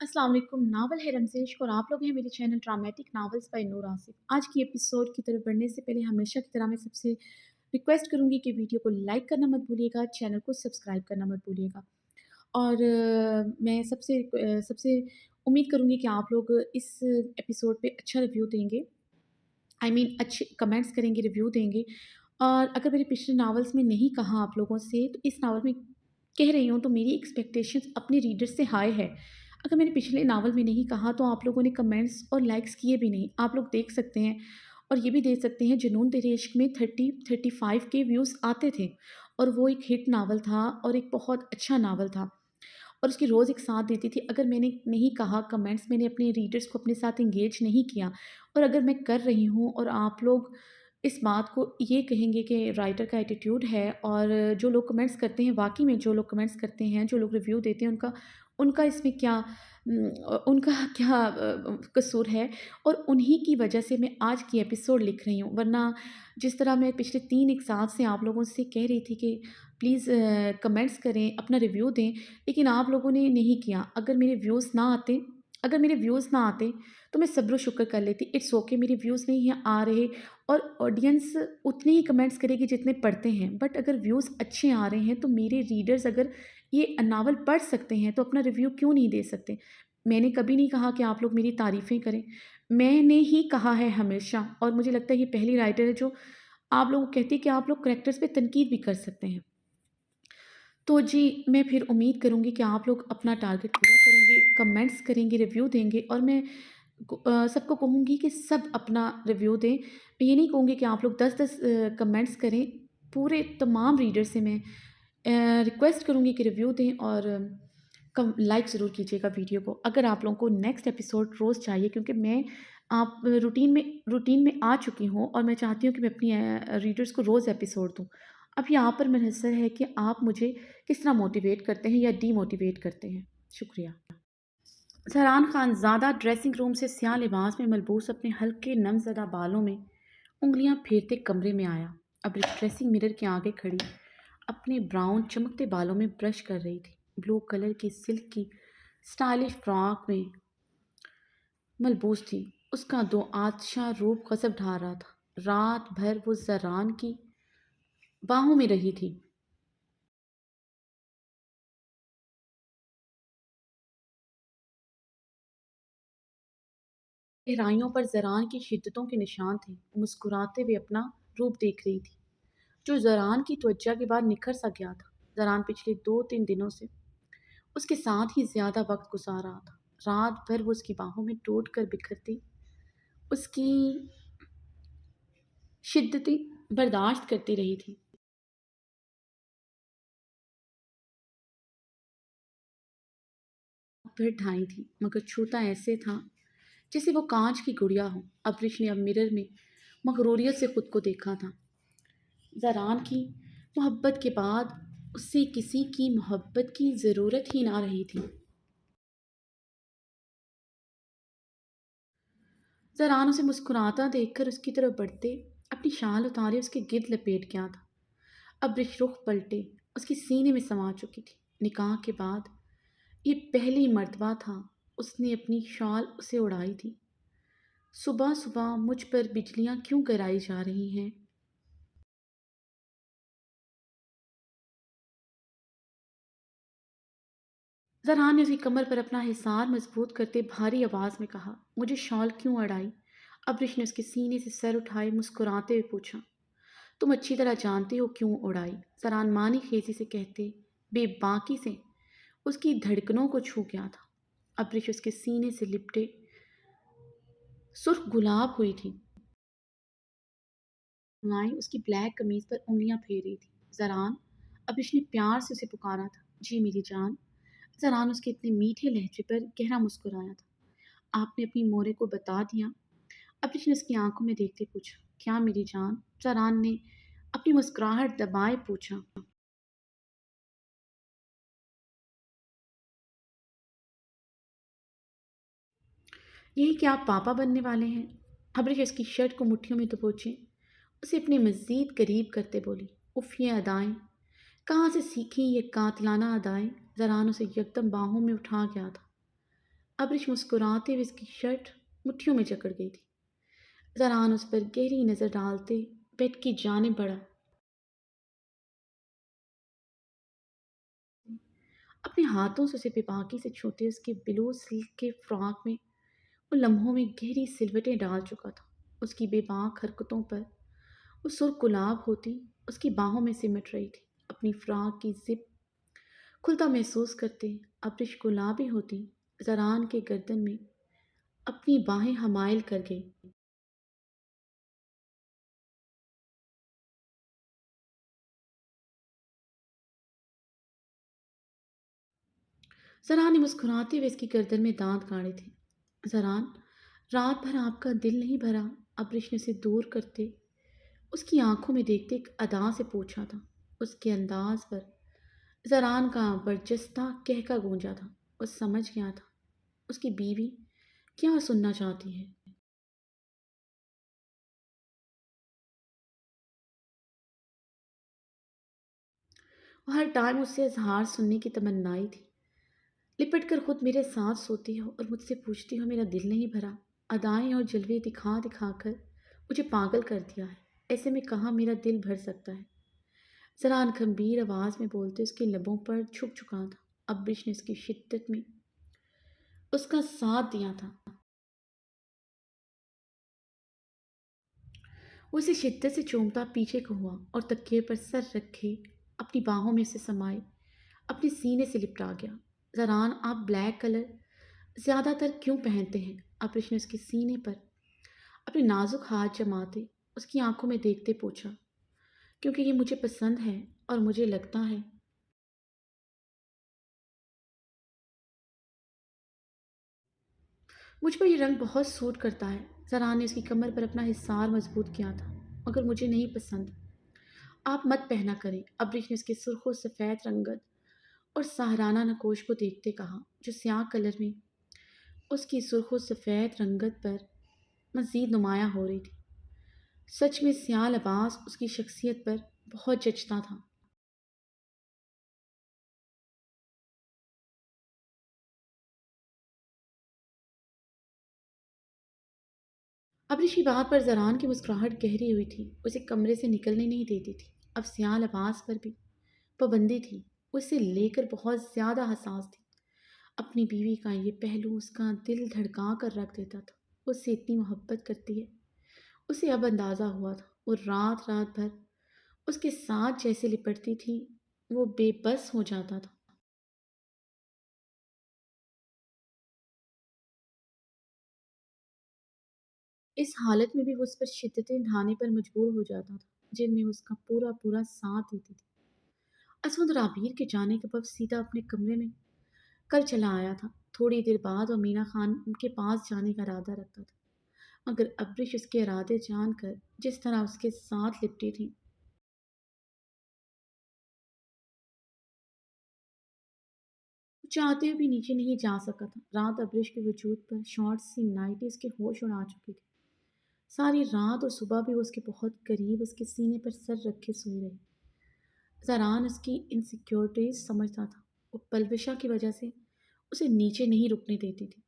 अस्सलाम वालेकुम। नावल है रमज़ेश और आप लोग हैं मेरे चैनल ड्रामेटिक नावल्स बाय नूर आसिफ। आज की एपिसोड की तरफ बढ़ने से पहले हमेशा की तरह मैं सबसे रिक्वेस्ट करूँगी कि वीडियो को लाइक करना मत भूलिएगा, चैनल को सब्सक्राइब करना मत भूलिएगा। और मैं सबसे उम्मीद करूँगी कि आप लोग इस एपिसोड पे अच्छा रिव्यू देंगे। अच्छे कमेंट्स करेंगे, रिव्यू देंगे। और अगर मैंने पिछले नावल्स में नहीं कहा आप लोगों से, तो इस नावल में कह रही हूँ, तो मेरी एक्सपेक्टेशंस अपने रीडर्स से हाई है। अगर मैंने पिछले नावल में नहीं कहा, तो आप लोगों ने कमेंट्स और लाइक्स किए भी नहीं। आप लोग देख सकते हैं और ये भी देख सकते हैं, जुनून तेरे इश्क में 30-35 के व्यूज़ आते थे और वो एक हिट नावल था और एक बहुत अच्छा नावल था और उसकी रोज़ एक साथ देती थी। अगर मैंने नहीं कहा कमेंट्स, मैंने अपने रीडर्स को अपने साथ एंगेज नहीं किया और अगर मैं कर रही हूँ और आप लोग इस बात को ये कहेंगे कि राइटर का एटीट्यूड है, और जो लोग कमेंट्स करते हैं, वाक़ई में जो लोग कमेंट्स करते हैं, जो लोग रिव्यू देते हैं, उनका उनका इसमें क्या उनका क्या कसूर है, और उन्हीं की वजह से मैं आज की एपिसोड लिख रही हूँ। वरना जिस तरह मैं पिछले 3 एक साल से आप लोगों से कह रही थी कि प्लीज़ कमेंट्स करें, अपना रिव्यू दें, लेकिन आप लोगों ने नहीं किया। अगर मेरे व्यूज़ ना आते, तो मैं सब्र शुक्र कर लेती। इट्स ओके, मेरे व्यूज़ नहीं आ रहे और ऑडियंस उतने ही कमेंट्स करेगी जितने पढ़ते हैं। बट अगर व्यूज़ अच्छे आ रहे हैं, तो मेरे रीडर्स अगर ये नावल पढ़ सकते हैं, तो अपना रिव्यू क्यों नहीं दे सकते? मैंने कभी नहीं कहा कि आप लोग मेरी तारीफ़ें करें। मैंने ही कहा है हमेशा, और मुझे लगता है ये पहली राइटर है जो आप लोग कहती है कि आप लोग करैक्टर्स पे तनकीद भी कर सकते हैं। तो जी, मैं फिर उम्मीद करूँगी कि आप लोग अपना टारगेट पूरा करेंगे, कमेंट्स करेंगे, रिव्यू देंगे, और मैं सबको कहूँगी कि सब अपना रिव्यू दें। मैं ये नहीं कहूँगी कि आप लोग 10-10 कमेंट्स करें। पूरे तमाम रीडर से मैं रिक्वेस्ट करूँगी कि रिव्यू दें और कम लाइक ज़रूर कीजिएगा वीडियो को। अगर आप लोगों को नेक्स्ट एपिसोड रोज़ चाहिए, क्योंकि मैं आप रूटीन में आ चुकी हूँ और मैं चाहती हूँ कि मैं अपनी रीडर्स को रोज़ एपिसोड दूँ। अब यहाँ पर मुनहसर है कि आप मुझे किस तरह मोटिवेट करते हैं या डीमोटिवेट करते हैं। शुक्रिया। ज़हरान खानज़ादा ड्रेसिंग रूम से स्याह लिबास में मलबूस अपने हल्के नमज़दा बालों में उंगलियां फेरते कमरे में आया। अब ड्रेसिंग मिरर के आगे खड़ी अपने ब्राउन चमकते बालों में ब्रश कर रही थी। ब्लू कलर की सिल्क की स्टाइलिश फ्रॉक में मलबूस थी। उसका दो आतशा रूप गजब ढा रहा था। रात भर वो ज़रान की बाहों में रही थी। गहराइयों पर ज़रान की शिद्दतों के निशान थे। मुस्कुराते हुए अपना रूप देख रही थी, जो ज़रान की त्वचा के बाद निखर सा गया था। ज़रान पिछले 2-3 दिनों से उसके साथ ही ज़्यादा वक्त गुजार रहा था। रात भर वो उसकी बाहों में टूट कर बिखरती, उसकी शिद्दतें बर्दाश्त करती रही थी। भर ढाई थी, मगर छूता ऐसे था जैसे वो कांच की गुड़िया हो। अब्रिश ने अब मिरर में मगरूरियत से खुद को देखा था। ज़रान की मोहब्बत के बाद उससे किसी की मोहब्बत की ज़रूरत ही ना रही थी। ज़रान उसे मुस्कुराता देखकर उसकी तरफ बढ़ते अपनी शाल उतारे उसके गिर्द लपेट गया था। अब रुख पलटे उसके सीने में समा चुकी थी। निकाह के बाद ये पहली मर्तबा था उसने अपनी शाल उसे उड़ाई थी। सुबह सुबह मुझ पर बिजलियां क्यों गिराई जा रही हैं? ज़रहान ने उसकी कमर पर अपना हिसार मजबूत करते भारी आवाज़ में कहा, मुझे शॉल क्यों अड़ाई? अब्रिश ने उसके सीने से सर उठाए मुस्कुराते हुए पूछा, तुम अच्छी तरह जानते हो क्यों उड़ाई। ज़रहान मानी खेसी से कहते बेबाकी से उसकी धड़कनों को छू गया था। अब्रिश उसके सीने से लिपटे सुर्ख गुलाब हुई थी। लाई उसकी ब्लैक कमीज पर उंगलियां फेर रही थी। ज़रान, अब्रिश ने प्यार से उसे पुकारा था, जी मेरी जान। ज़रान उसके इतने मीठे लहजे पर गहरा मुस्कुराया था। आपने अपनी मोरे को बता दिया? अब्रिश ने उसकी आंखों में देखते पूछा, क्या मेरी जान? ज़रान ने अपनी मुस्कुराहट दबाए पूछा, यही क्या आप पापा बनने वाले हैं? अब्रिश उसकी शर्ट को मुट्ठियों में दबोचे उसे अपने मज़ीद करीब करते बोली, उफ़ ये अदाएं कहाँ से सीखी, ये कातलाना अदाएं। ज़रान उसे यकदम बाहों में उठा गया था। अब्रिश मुस्कुराते हुए उसकी शर्ट मुट्ठियों में जकड़ गई थी। ज़रान उस पर गहरी नज़र डालते बेड की जानिब बढ़ा। अपने हाथों से उसे बेबाकी से छूते उसके बिलो सिल्क के फ्रॉक में वो लम्हों में गहरी सिलवटें डाल चुका था। उसकी बेबाक हरकतों पर वो सुर्ख गुलाब होती उसकी बाहों में सिमट रही थी। अपनी फ्रॉक की जिप खुलता महसूस करते अब्रिश गुलाबी होती ज़रान के गर्दन में अपनी बाहें हमायल कर गई। ज़रान ने मुस्कुराते हुए इसकी गर्दन में दांत गाड़े थे। ज़रान, रात भर आपका दिल नहीं भरा? अब्रिश ने उसे दूर करते उसकी आंखों में देखते एक अदा से पूछा था। उसके अंदाज पर ज़रान का बरजस्ता कहका गूंजा था। वो समझ गया था उसकी बीवी क्या सुनना चाहती है। वो हर टाइम उससे इजहार सुनने की तमन्नाई थी। लिपट कर खुद मेरे साथ सोती हो और मुझसे पूछती हो मेरा दिल नहीं भरा। अदाएं और जलवे दिखा दिखा कर मुझे पागल कर दिया है। ऐसे में कहाँ मेरा दिल भर सकता है। ज़रान गंभीर आवाज़ में बोलते उसके लबों पर झुक चुका था। अब्रिश ने उसकी शिद्दत में उसका साथ दिया था। वो उसे शिद्दत से चूमता पीछे को हुआ और तकिए पर सर रखे अपनी बाहों में से समाये अपने सीने से लिपटा गया। ज़रान, आप ब्लैक कलर ज़्यादातर क्यों पहनते हैं? अब्रिश ने उसके सीने पर अपने नाजुक हाथ जमाते उसकी आंखों में देखते पूछा। क्योंकि ये मुझे पसंद है और मुझे लगता है मुझ पर ये रंग बहुत सूट करता है। ज़रान ने उसकी कमर पर अपना हिसार मजबूत किया था। मगर मुझे नहीं पसंद। आप मत पहना करें। अब्रिश ने उसके सुर्ख सफ़ेद रंगत और सहाराना नकोश को देखते कहा जो स्याह कलर में उसकी सुर्ख सफ़ेद रंगत पर मज़ीद नुमायाँ हो रही थी। सच में स्याह लिबास उसकी शख्सियत पर बहुत जचता था। अब्रिश की बात पर ज़रान की मुस्कुराहट गहरी हुई थी। उसे कमरे से निकलने नहीं देती थी। अब स्याह लिबास पर भी पाबंदी थी। वो इसे लेकर बहुत ज़्यादा हसास थी। अपनी बीवी का ये पहलू उसका दिल धड़का कर रख देता था। वो उससे इतनी मोहब्बत करती है उसे अब अंदाज़ा हुआ था। वो रात रात भर उसके साथ जैसे लिपटती थी वो बेबस हो जाता था। इस हालत में भी वो उस पर शिद्दतें ढाने पर मजबूर हो जाता था जिनमें उसका पूरा पूरा साथ देती थी। असमंद राबीर के जाने के बाद सीधा अपने कमरे में कल चला आया था। थोड़ी देर बाद वो मीना खान उनके पास जाने का इरादा रखता था। मगर अब्रिश उसके इरादे जानकर जिस तरह उसके साथ लिपटी थी वो चाहते हुए भी नीचे नहीं जा सका था। रात अब्रिश के वजूद पर शॉर्ट सी नाइटी उसके होश उड़ा चुकी थी। सारी रात और सुबह भी वो उसके बहुत करीब उसके सीने पर सर रखे सोई रही। ज़रान उसकी इनसिक्योरिटीज समझता था। वो पलविशा की वजह से उसे नीचे नहीं रुकने देती थी।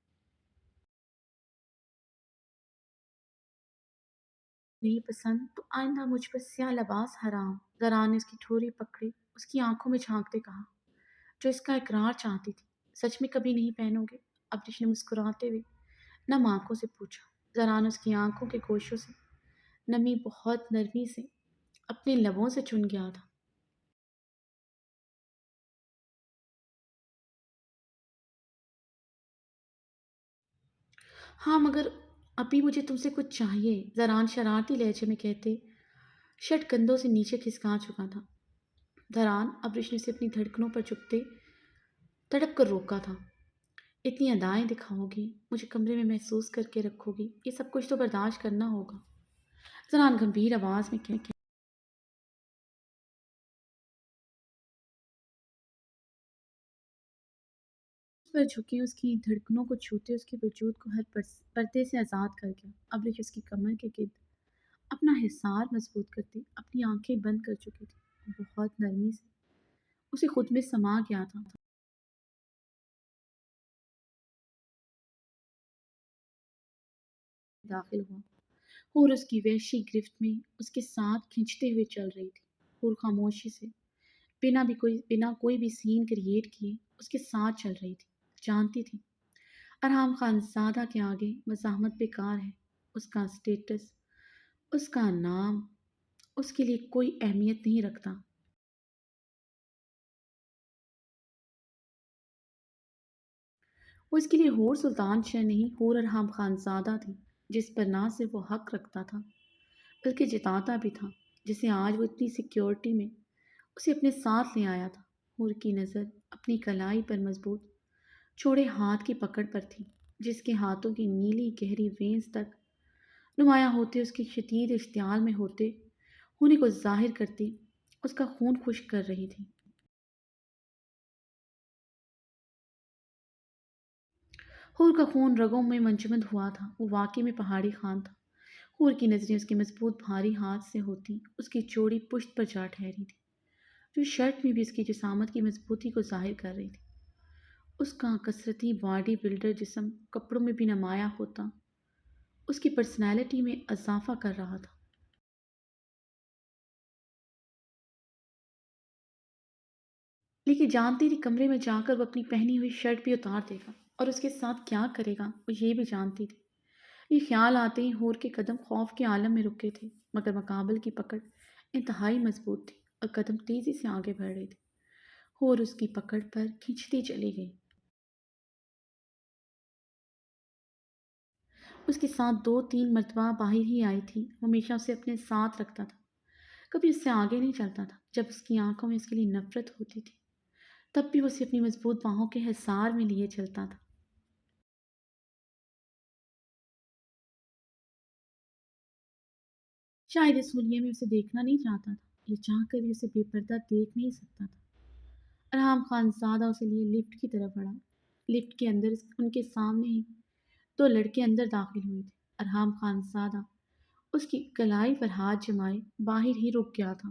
नहीं पसंद तो आइंदा मुझ पर स्याह लिबास हराम। ज़रान ने उसकी ठोरी पकड़ी उसकी आंखों में झांकते कहा जो इसका इकरार चाहती थी। सच में कभी नहीं पहनोगे? अब्रिश ने मुस्कुराते हुए नम आंखों से पूछा। ज़रान उसकी आंखों के गोशों से नमी बहुत नरमी से अपने लबों से चुन गया था। हाँ, मगर अभी मुझे तुमसे कुछ चाहिए। ज़रान शरारती लहजे में कहते शर्ट कंधों से नीचे खिसका चुका था। ज़रान, अब्रिश ने उसे अपनी धड़कनों पर झुकते तड़प कर रोका था। इतनी अदाएं दिखाओगी, मुझे कमरे में महसूस करके रखोगी, ये सब कुछ तो बर्दाश्त करना होगा। ज़रान गंभीर आवाज़ में कह उस पर झुके उसकी धड़कनों को छूते उसके वजूद को हर पर्दे से आज़ाद कर गया। अब्रिश उसकी कमर के गिर्द अपना हिसार मजबूत करती अपनी आंखें बंद कर चुकी थी। बहुत नरमी से उसे खुद में समा गया था। داخل ہوا اور اس کی وحشی گرفت میں اس کے ساتھ کھنچتے ہوئے چل رہی تھی اور خاموشی سے بنا کوئی بھی سین کریٹ کیے اس کے ساتھ چل رہی تھی۔ جانتی تھی ارحام خان زادہ کے آگے مزاحمت بیکار ہے۔ اس کا اسٹیٹس، اس کا نام اس کے لیے کوئی اہمیت نہیں رکھتا۔ وہ اس کے لیے ہور سلطان شہ نہیں، ہور ارحام خان زادہ تھی، جس پر نہ صرف وہ حق رکھتا تھا بلکہ جتاتا بھی تھا، جسے آج وہ اتنی سیکیورٹی میں اسے اپنے ساتھ لے آیا تھا۔ ہور کی نظر اپنی کلائی پر مضبوط چوڑے ہاتھ کی پکڑ پر تھی، جس کے ہاتھوں کی نیلی گہری وینز تک نمایاں ہوتے اس کے شدید اشتعال میں ہونے کو ظاہر کرتی اس کا خون خشک کر رہی تھی۔ ہور کا خون رگوں میں منجمد ہوا تھا، وہ واقعی میں پہاڑی خان تھا۔ ہور کی نظریں اس کے مضبوط بھاری ہاتھ سے ہوتی اس کی چوڑی پشت پر جا ٹھہری تھی، جو شرٹ میں بھی اس کی جسامت کی مضبوطی کو ظاہر کر رہی تھی۔ اس کا کثرتی باڈی بلڈر جسم کپڑوں میں بھی نمایاں ہوتا اس کی پرسنالٹی میں اضافہ کر رہا تھا۔ لیکن جانتی تھی کمرے میں جا کر وہ اپنی پہنی ہوئی شرٹ بھی اتار دے گا اور اس کے ساتھ کیا کرے گا وہ یہ بھی جانتی تھی۔ یہ خیال آتے ہی ہور کے قدم خوف کے عالم میں رکے تھے، مگر مقابل کی پکڑ انتہائی مضبوط تھی اور قدم تیزی سے آگے بڑھ رہے تھے۔ ہور اس کی پکڑ پر کھینچتی چلی گئی۔ اس کے ساتھ دو تین مرتبہ باہر ہی آئی تھی، وہ ہمیشہ اسے اپنے ساتھ رکھتا تھا، کبھی اس سے آگے نہیں چلتا تھا۔ جب اس کی آنکھوں میں اس کے لیے نفرت ہوتی تھی تب بھی وہ اسے اپنی مضبوط باہوں کے حصار میں لیے چلتا تھا۔ شاید اس حلیے میں اسے دیکھنا نہیں چاہتا تھا، یہ چاہ کر بھی اسے بے پردہ دیکھ نہیں سکتا تھا۔ ارحام خان زادہ اسے لیے لفٹ کی طرف بڑھا۔ لفٹ کے اندر ان کے سامنے ہی دو لڑکے اندر داخل ہوئے تھے۔ ارحام خان زادہ اس کی کلائی پر ہاتھ جمائے باہر ہی رک گیا تھا۔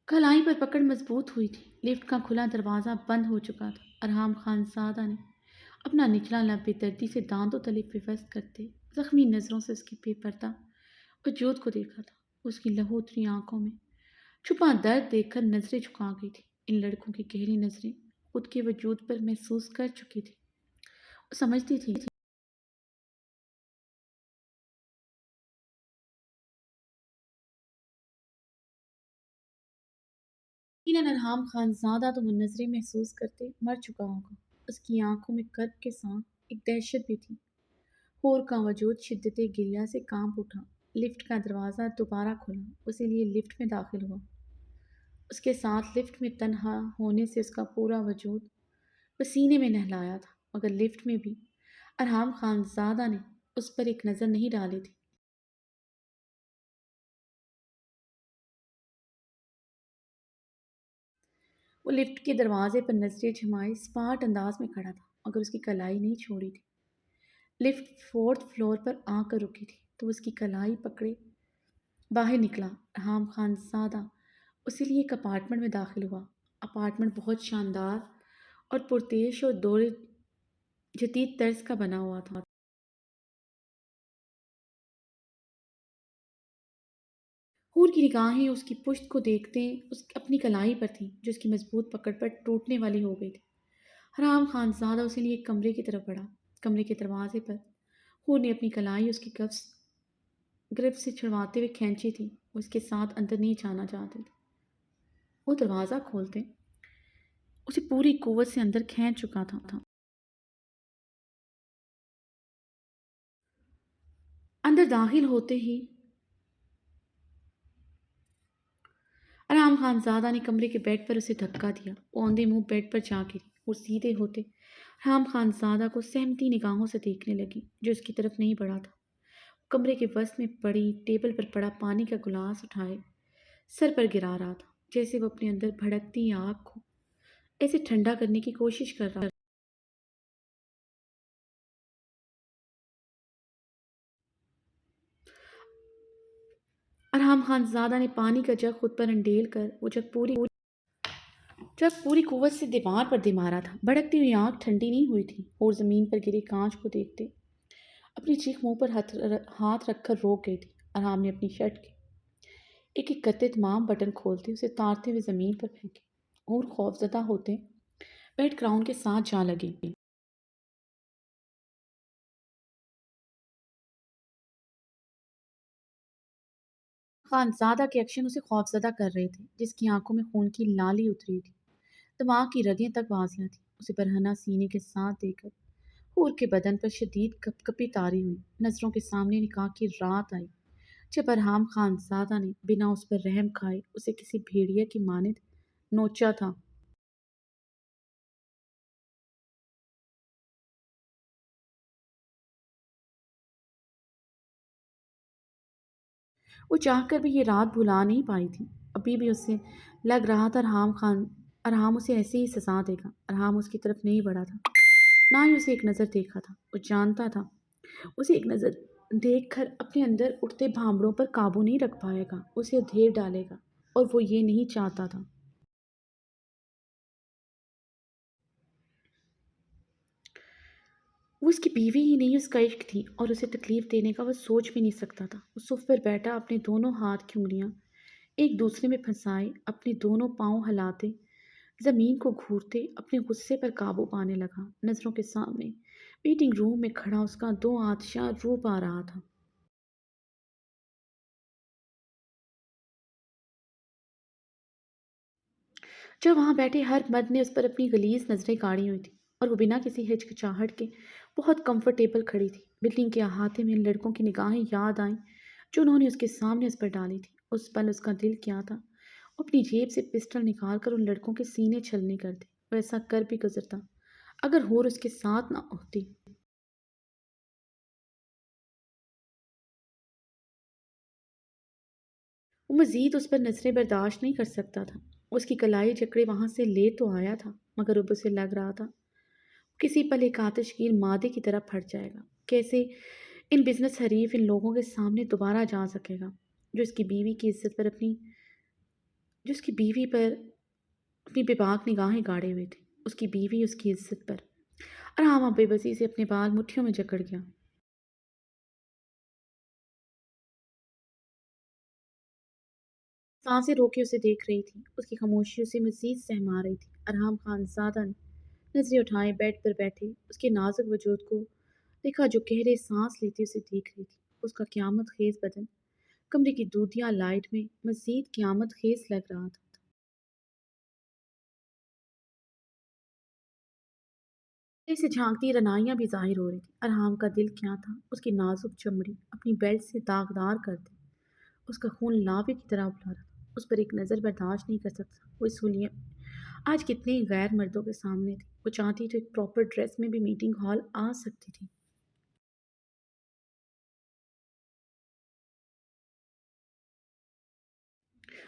کلائی پر پکڑ مضبوط ہوئی تھی، لفٹ کا کھلا دروازہ بند ہو چکا تھا۔ ارحام خان زادہ نے اپنا نچلا لب بے دردی سے دانتوں تلے پیوست کرتے زخمی نظروں سے اس کی بے پردہ وجود کو دیکھا تھا۔ اس کی لہو اتری آنکھوں میں چھپا درد دیکھ کر نظریں جھکا گئی تھی۔ ان لڑکوں کی گہری نظریں خود کے وجود پر محسوس کر چکی تھی۔ وہ سمجھتی تھی یقیناً ارحام خان زادہ تو وہ نظریں محسوس کرتے مر چکا ہوگا۔ اس کی آنکھوں میں کرب کے ساتھ ایک دہشت بھی تھی۔ ہور کا وجود شدت گریہ سے کانپ اٹھا۔ لفٹ کا دروازہ دوبارہ کھلا، اسی لیے لفٹ میں داخل ہوا۔ اس کے ساتھ لفٹ میں تنہا ہونے سے اس کا پورا وجود پسینے میں نہلایا تھا، مگر لفٹ میں بھی ارحام خان زادہ نے اس پر ایک نظر نہیں ڈالی تھی۔ وہ لفٹ کے دروازے پر نظریں جمائے اسپاٹ انداز میں کھڑا تھا، مگر اس کی کلائی نہیں چھوڑی تھی۔ لفٹ فورتھ فلور پر آ کر رکی تھی تو اس کی کلائی پکڑے باہر نکلا۔ ارحام خان زادہ اسی لیے ایک اپارٹمنٹ میں داخل ہوا۔ اپارٹمنٹ بہت شاندار اور پرتیش اور دور جدید طرز کا بنا ہوا تھا۔ حور کی نگاہیں اس کی پشت کو دیکھتے اپنی کلائی پر تھیں، جو اس کی مضبوط پکڑ پر ٹوٹنے والی ہو گئی تھی۔ حرام خان زادہ اسی لیے ایک کمرے کی طرف بڑھا۔ کمرے کے دروازے پر حور نے اپنی کلائی اس کی گرفت سے چھڑواتے ہوئے کھینچی تھی۔ وہ اس کے ساتھ اندر نہیں جانا چاہتے تھے۔ وہ دروازہ کھولتے اسے پوری قوت سے اندر کھینچ چکا تھا۔ اندر داخل ہوتے ہی ارحام خان زادہ نے کمرے کے بیڈ پر اسے دھکا دیا۔ وہ اوندے منہ بیڈ پر جا گری اور سیدھے ہوتے ارحام خان زادہ کو سہمتی نگاہوں سے دیکھنے لگی، جو اس کی طرف نہیں بڑھا تھا۔ کمرے کے وسط میں پڑی ٹیبل پر پڑا پانی کا گلاس اٹھائے سر پر گرا رہا تھا، جیسے وہ اپنے اندر بھڑکتی آگ کو ایسے ٹھنڈا کرنے کی کوشش کر رہا تھا۔ ارحام خان زادہ نے پانی کا جگ خود پر انڈیل کر وہ جگ پوری ट्रक पूरी कुव्वत से दीवार पर दे मारा था। भड़कती हुई आंख ठंडी नहीं हुई थी और जमीन पर गिरे कांच को देखते अपनी चीख मुंह पर हाथ रखकर रोक गई थी। अरहाम ने अपनी शर्ट के एक एक करते तमाम बटन खोलते उसे तारते हुए जमीन पर फेंके और खौफजदा होते बैठ क्राउन के साथ जा लगी। खानजादा के एक्शन उसे खौफजदा कर रहे थे, जिसकी आंखों में खून की लाली उतरी थी, दिमाग की रगें तक वाजियां थी। उसे बरहना सीने के साथ देखकर हूर के बदन पर शदीद कपकपी तारी हुई। नजरों के सामने निकाह की रात आई जब अरहाम खानजादा ने बिना उस पर रहम खाए उसे किसी भेड़िया की मानद नोचा था। वो चाहकर भी ये रात भुला नहीं पाई थी। अभी भी उसे लग रहा था अरहाम उसे ऐसे ही सजा देगा। अरहाम उसकी तरफ नहीं बढ़ा था, ना ही उसे एक नज़र देखा था। वो जानता था उसे एक नज़र देखकर अपने अंदर उठते भांबड़ों पर काबू नहीं रख पाएगा, उसे ढेर डालेगा, और वो ये नहीं चाहता था। वो उसकी बीवी ही नहीं उसका इश्क थी, और उसे तकलीफ देने का वो सोच भी नहीं सकता था। वो सोफ पर बैठा अपने दोनों हाथ की उंगलियां एक दूसरे में फंसाए अपने दोनों पांव हिलाते जमीन को घूरते अपने गुस्से पर काबू पाने लगा। नजरों के सामने मीटिंग रूम में खड़ा उसका दो आतिशा रूप आ रहा था। जब वहां बैठे हर मर्द ने उस पर अपनी गलीज नजरें गाड़ी हुई थी, और वो बिना किसी हिचकिचाहट के बहुत कंफर्टेबल खड़ी थी। बिल्डिंग के अहाते में उन लड़कों की निगाहें याद आईं जो उन्होंने उसके सामने उस पर डाली थी। उस पल उसका दिल क्या था, वो अपनी जेब से पिस्टल निकाल कर उन लड़कों के सीने छलनी कर दे। वो ऐसा कर भी गुजरता अगर होर उसके साथ ना होती। वो मजीद उस पर नजरें बर्दाश्त नहीं कर सकता था। उसकी कलाई जकड़े वहां से ले तो आया था, मगर अब उसे लग रहा था किसी पल एक आतिशगीर मादे की तरह फट जाएगा। कैसे इन बिजनेस हरीफ इन लोगों के सामने दोबारा जा सकेगा जो इसकी बीवी की इज्जत पर अपनी जो उसकी बीवी पर अपनी बेबाक निगाहें गाड़े हुए थे। उसकी बीवी उसकी इज्जत पर। और हाँ, बेबसी से अपने बाल मुट्ठियों में जकड़ गया। सांसें रोके उसे देख रही थी। उसकी खामोशी उसे मजीद सहमा रही थी। अरहम खान ज़्यादा नजरें उठाए बेड पर बैठे उसके नाजुक वजूद को देखा जो गहरे सांस लेते उसे देख रही थी। उसका क़यामत खेज बदन कमरे की दूधिया लाइट में मजीद क़यामत खेज लग रहा था। से झांकती रनाइयां भी जाहिर हो रही थी। अरहाम का दिल क्या था उसकी नाजुक चमड़ी अपनी बेल्ट से दागदार कर दे। उसका खून लावे की तरह उबला रहा था। उस पर एक नज़र बर्दाश्त नहीं कर सकता। वो इस हुलिया आज कितने गैर मर्दों के सामने थी। वो चाहती तो एक प्रॉपर ड्रेस में भी मीटिंग हॉल आ सकती थी।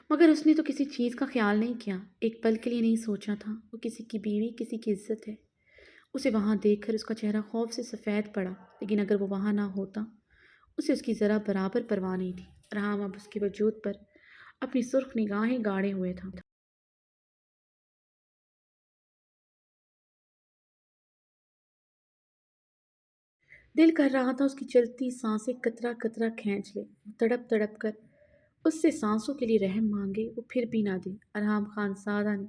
मगर उसने तो किसी चीज़ का ख्याल नहीं किया, एक पल के लिए नहीं सोचा था वो किसी की बीवी किसी की इज्जत है। उसे वहां देखकर उसका चेहरा खौफ से सफ़ेद पड़ा, लेकिन अगर वो वहां ना होता उसे उसकी ज़रा बराबर परवाह नहीं थी। राम अब उसके वजूद पर अपनी सुर्ख निगाहें गाड़े हुए था। दिल कर रहा था उसकी चलती सांसें कतरा कतरा खींच ले, तड़प तड़प कर उससे सांसों के लिए रहम मांगे, वो फिर भी ना दे। अरहम खान सादा ने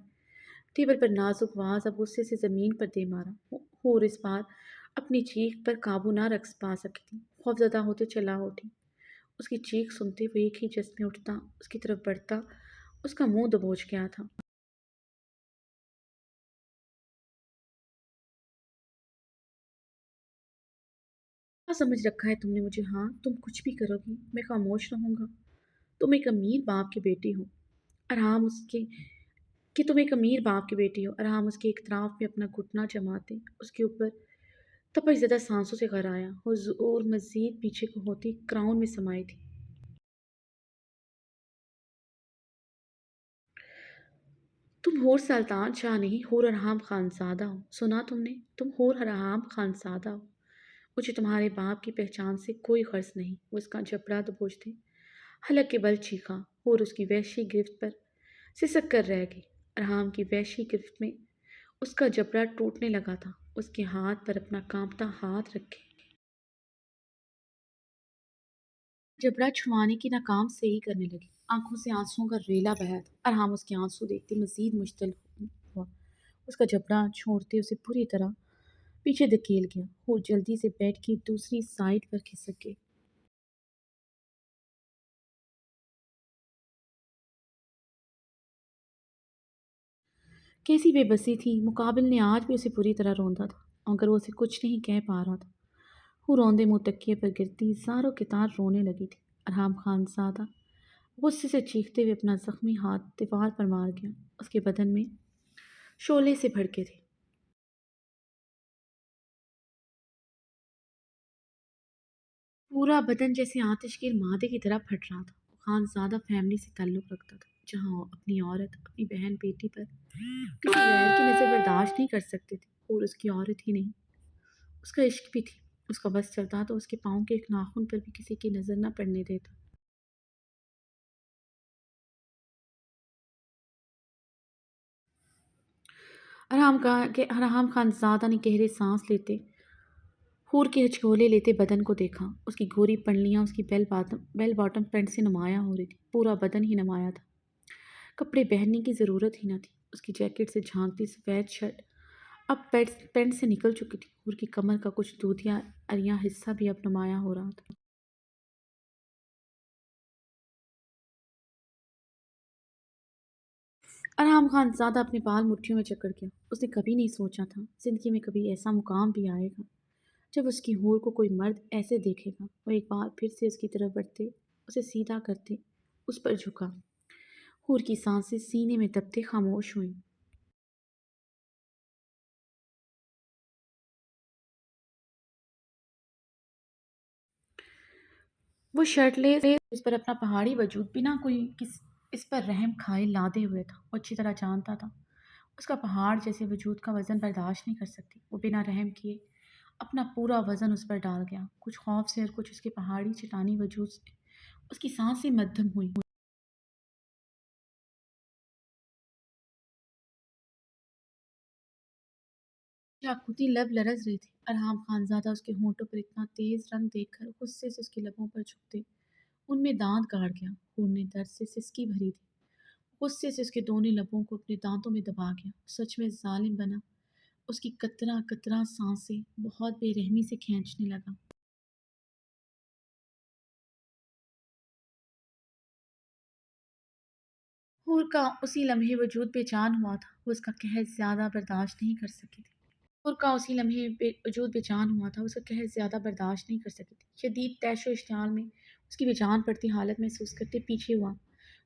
टेबल पर नाजुक आवाज अब गुस्से से जमीन पर दे मारा। और इस बार अपनी चीख पर काबू ना रख पा सकी थी। खौफजदा होते चला उठी। उसकी चीख सुनते हुए एक ही जज्ब में उठता उसकी तरफ बढ़ता उसका मुंह दबोच गया था। क्या समझ रखा है तुमने मुझे? हाँ, तुम कुछ भी करोगी मैं खामोश रहूंगा। तुम एक अमीर बाप की बेटी हो, आराम उसके कि तुम एक अमीर बाप की बेटी हो। आराम उसके एक तरफ में अपना घुटना जमाते उसके ऊपर तपश ज़्यादा सांसों से घर आया और मजीद पीछे को होती क्राउन में समाई थी। तुम होर सुल्तान शाह नहीं, होर अरहाम खानजादा हो। सुना तुमने? तुम होर अरहाम खानजादा हो। मुझे तुम्हारे बाप की पहचान से कोई गर्ज नहीं। वो इसका जबड़ा दबोचते हलक के बल चीखा और उसकी वहशी गिरफ्त पर सिसक कर रह गई। ارحام کی وحشی گرفت میں اس کا جبڑا ٹوٹنے لگا تھا۔ اس کے ہاتھ پر اپنا کانپتا ہاتھ رکھے جبڑا چھڑوانے کی ناکام سے ہی کرنے لگی۔ آنکھوں سے آنسوؤں کا ریلا بہا تھا۔ ارحام اس کے آنسو دیکھتے مزید مشتعل ہوا۔ اس کا جبڑا چھوڑتے اسے پوری طرح پیچھے دھکیل گیا۔ وہ جلدی سے بیڈ کی دوسری سائڈ پر کھسک گئی۔ کیسی بے بسی تھی! مقابل نے آج بھی اسے پوری طرح روندا تھا، مگر وہ اسے کچھ نہیں کہہ پا رہا تھا۔ وہ روندے منہ تکیے پر گرتی زاروں کے تار رونے لگی تھی۔ ارحام خان زادہ غصے سے چیختے ہوئے اپنا زخمی ہاتھ دیوار پر مار گیا۔ اس کے بدن میں شعلے سے بھڑکے تھے۔ پورا بدن جیسے آتش گیر مادے کی طرح پھٹ رہا تھا۔ وہ خان زادہ فیملی سے تعلق رکھتا تھا، جہاں وہ اپنی عورت، اپنی بہن بیٹی پر کسی غیر کی نظر برداشت نہیں کر سکتے تھے۔ اور اس کی عورت ہی نہیں، اس کا عشق بھی تھی۔ اس کا بس چلتا تو اس کے پاؤں کے ایک ناخن پر بھی کسی کی نظر نہ پڑنے دیتا۔ ارحام خان زادہ نے گہرے سانس لیتے ہور کے ہچکولے لیتے بدن کو دیکھا۔ اس کی گوری پنڈلیاں اس کی بیل باٹم پینٹ سے نمایاں ہو رہی تھی۔ پورا بدن ہی نمایاں تھا۔ کپڑے پہننے کی ضرورت ہی نہ تھی۔ اس کی جیکٹ سے جھانکتی سفید شرٹ اب پینٹ سے نکل چکی تھی۔ ہور کی کمر کا کچھ دودھیا اریاں حصہ بھی اب نمایاں ہو رہا تھا۔ ارحام خان زادہ اپنے بال مٹھیوں میں جکڑ گیا۔ اس نے کبھی نہیں سوچا تھا زندگی میں کبھی ایسا مقام بھی آئے گا جب اس کی ہور کو کوئی مرد ایسے دیکھے گا۔ وہ ایک بار پھر سے اس کی طرف بڑھتے، اسے سیدھا کرتے، اس پر جھکا۔ ہور کی سانسیں سینے میں دبتے خاموش ہوئیں۔ وہ شرٹ لیس اس پر اپنا پہاڑی وجود بنا کوئی اس پر رحم کھائے لادے ہوئے تھا۔ وہ اچھی طرح جانتا تھا اس کا پہاڑ جیسے وجود کا وزن برداشت نہیں کر سکتی۔ وہ بنا رحم کیے اپنا پورا وزن اس پر ڈال گیا۔ کچھ خوف سے اور کچھ اس کے پہاڑی چٹانی وجود سے اس کی سانسیں مدھم ہوئی۔ یاقوتی لب لرز رہے تھے۔ ارحام خان زادہ اس کے ہونٹوں پر اتنا تیز رنگ دیکھ کر غصے سے اس کے لبوں پر جھکتے ان میں دانت گاڑ گیا۔ خون نے درد سے سسکی بھری تھی۔ غصے سے اس کے دونوں لبوں کو اپنے دانتوں میں دبا گیا۔ سچ میں ظالم بنا۔ اس کی قطرہ قطرہ سانسیں بہت بے رحمی سے کھینچنے لگا۔ حور کا اسی لمحے وجود بے جان ہوا تھا۔ وہ اس کا قہر زیادہ برداشت نہیں کر سکی تھی۔ حور کا اسی لمحے وجود بے جان ہوا تھا۔ اس کا قہر زیادہ برداشت نہیں کر سکی تھی۔ شدید طیش و اشتعال میں اس کی بے جان پڑتی حالت محسوس کرتے پیچھے ہوا۔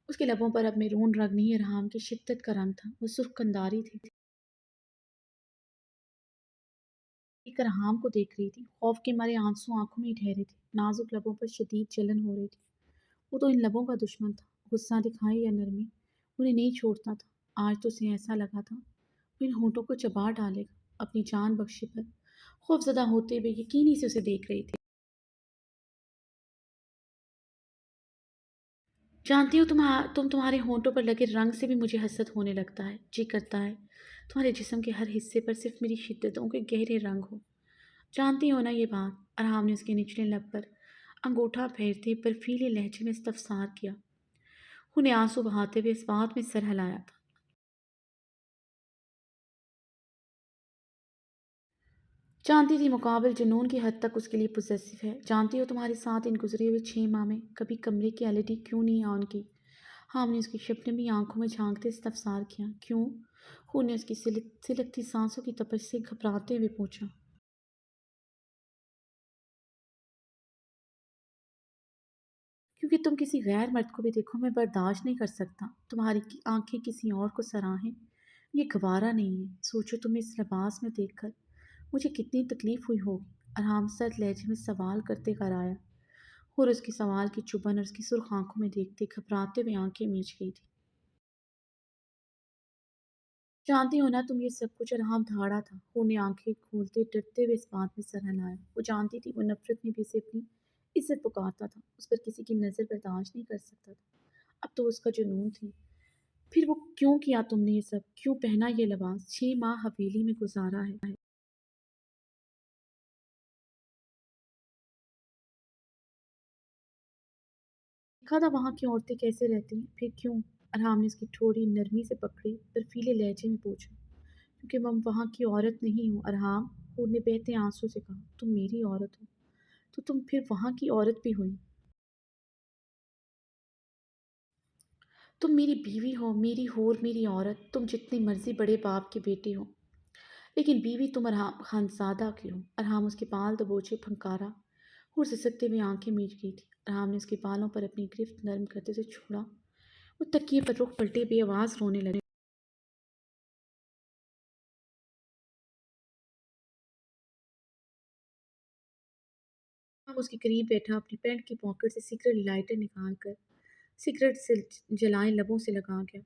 اس کے لبوں پر اب میرون رنگ نہیں، ارحام کی شدت کا رنگ تھا۔ وہ سرخ قنداری تھی۔ ایک ارحام کو دیکھ رہی تھی۔ خوف کے مارے آنسو آنکھوں میں ٹھہرے تھے۔ نازک لبوں پر شدید جلن ہو رہی تھی۔ وہ تو ان لبوں کا دشمن تھا۔ غصہ دکھائے یا نرمی، انہیں نہیں چھوڑتا تھا۔ آج تو اسے ایسا لگا تھا وہ ان ہونٹوں کو چبا ڈالے گا۔ اپنی جان بخشی پر خوف زدہ ہوتے ہوئے یقینی سے اسے دیکھ رہی تھی۔ جانتی ہو تمہارے ہونٹوں پر لگے رنگ سے بھی مجھے حسد ہونے لگتا ہے۔ جی کرتا ہے تمہارے جسم کے ہر حصے پر صرف میری شدتوں کے گہرے رنگ ہو۔ جانتی ہو نا یہ بات؟ ارحام نے اس کے نچلے لب پر انگوٹھا پھیرتے برفیلے لہجے میں استفسار کیا۔ انہیں آنسو بہاتے ہوئے اس بات میں سر ہلایا تھا۔ جانتی تھی مقابل جنون کی حد تک اس کے لیے پوزیسو ہے۔ جانتی ہو تمہارے ساتھ ان گزرے ہوئے 6 ماہ میں کبھی کمرے کی ایل ای ڈی کیوں نہیں آن کی؟ ہم نے اس کی شبنمی آنکھوں میں جھانکتے استفسار کیا۔ کیوں؟ خون نے اس کی سلکتی سانسوں کی تپش سے گھبراتے ہوئے پوچھا۔ کیونکہ تم کسی غیر مرد کو بھی دیکھو میں برداشت نہیں کر سکتا۔ تمہاری آنکھیں کسی اور کو سراہیں یہ گوارا نہیں ہے۔ سوچو تمہیں اس لباس میں دیکھ کر مجھے کتنی تکلیف ہوئی ہوگی۔ ارحام سرد لہجے میں سوال کرتے کرایا اور اس کے سوال کی چبھن اور اس کی سرخ آنکھوں میں دیکھتے گھبراتے ہوئے آنکھیں میچ گئی تھی۔ جانتی ہو نا تم یہ سب کچھ؟ ارحام دھاڑا تھا۔ وہ نے آنکھیں کھولتے ڈرتے ہوئے اس بات میں سر ہلایا۔ وہ جانتی تھی وہ نفرت میں بھی اسے اپنی عزت پکارتا تھا۔ اس پر کسی کی نظر برداشت نہیں کر سکتا تھا۔ اب تو اس کا جنون تھی۔ پھر وہ کیوں کیا تم نے یہ سب؟ کیوں پہنا یہ لباس؟ 6 ماہ حویلی میں گزارا ہے۔ دیکھا تھا وہاں کی عورتیں کیسے رہتی ہیں، پھر کیوں؟ ارحام نے اس کی ٹھوڑی نرمی سے پکڑی، برفیلے لہجے میں پوچھا۔ کیونکہ میں وہاں کی عورت نہیں ہوں ارحام، حور نے بہتے آنسو سے کہا۔ تم میری عورت ہو تو تم پھر وہاں کی عورت بھی ہوئی۔ تم میری بیوی ہو، میری حور، میری عورت، تم جتنی مرضی بڑے باپ کے بیٹے ہو، لیکن بیوی تم ارحام خانزادہ کی ہو۔ ارحام اس کے بال دبوچے پھنکارا، حور سسکتے ہوئے آنکھیں میچ گئی تھی۔ ارحام نے اس کے بالوں پر اپنی گرفت نرم کرتے سے چھوڑا۔ وہ تکیے پر رخ پلٹے بے آواز رونے لگے۔ اب اس کے قریب بیٹھا، اپنی پینٹ کی پاکٹ سے سگریٹ لائٹر نکال کر سگریٹ سے جلائے لبوں سے لگا گیا۔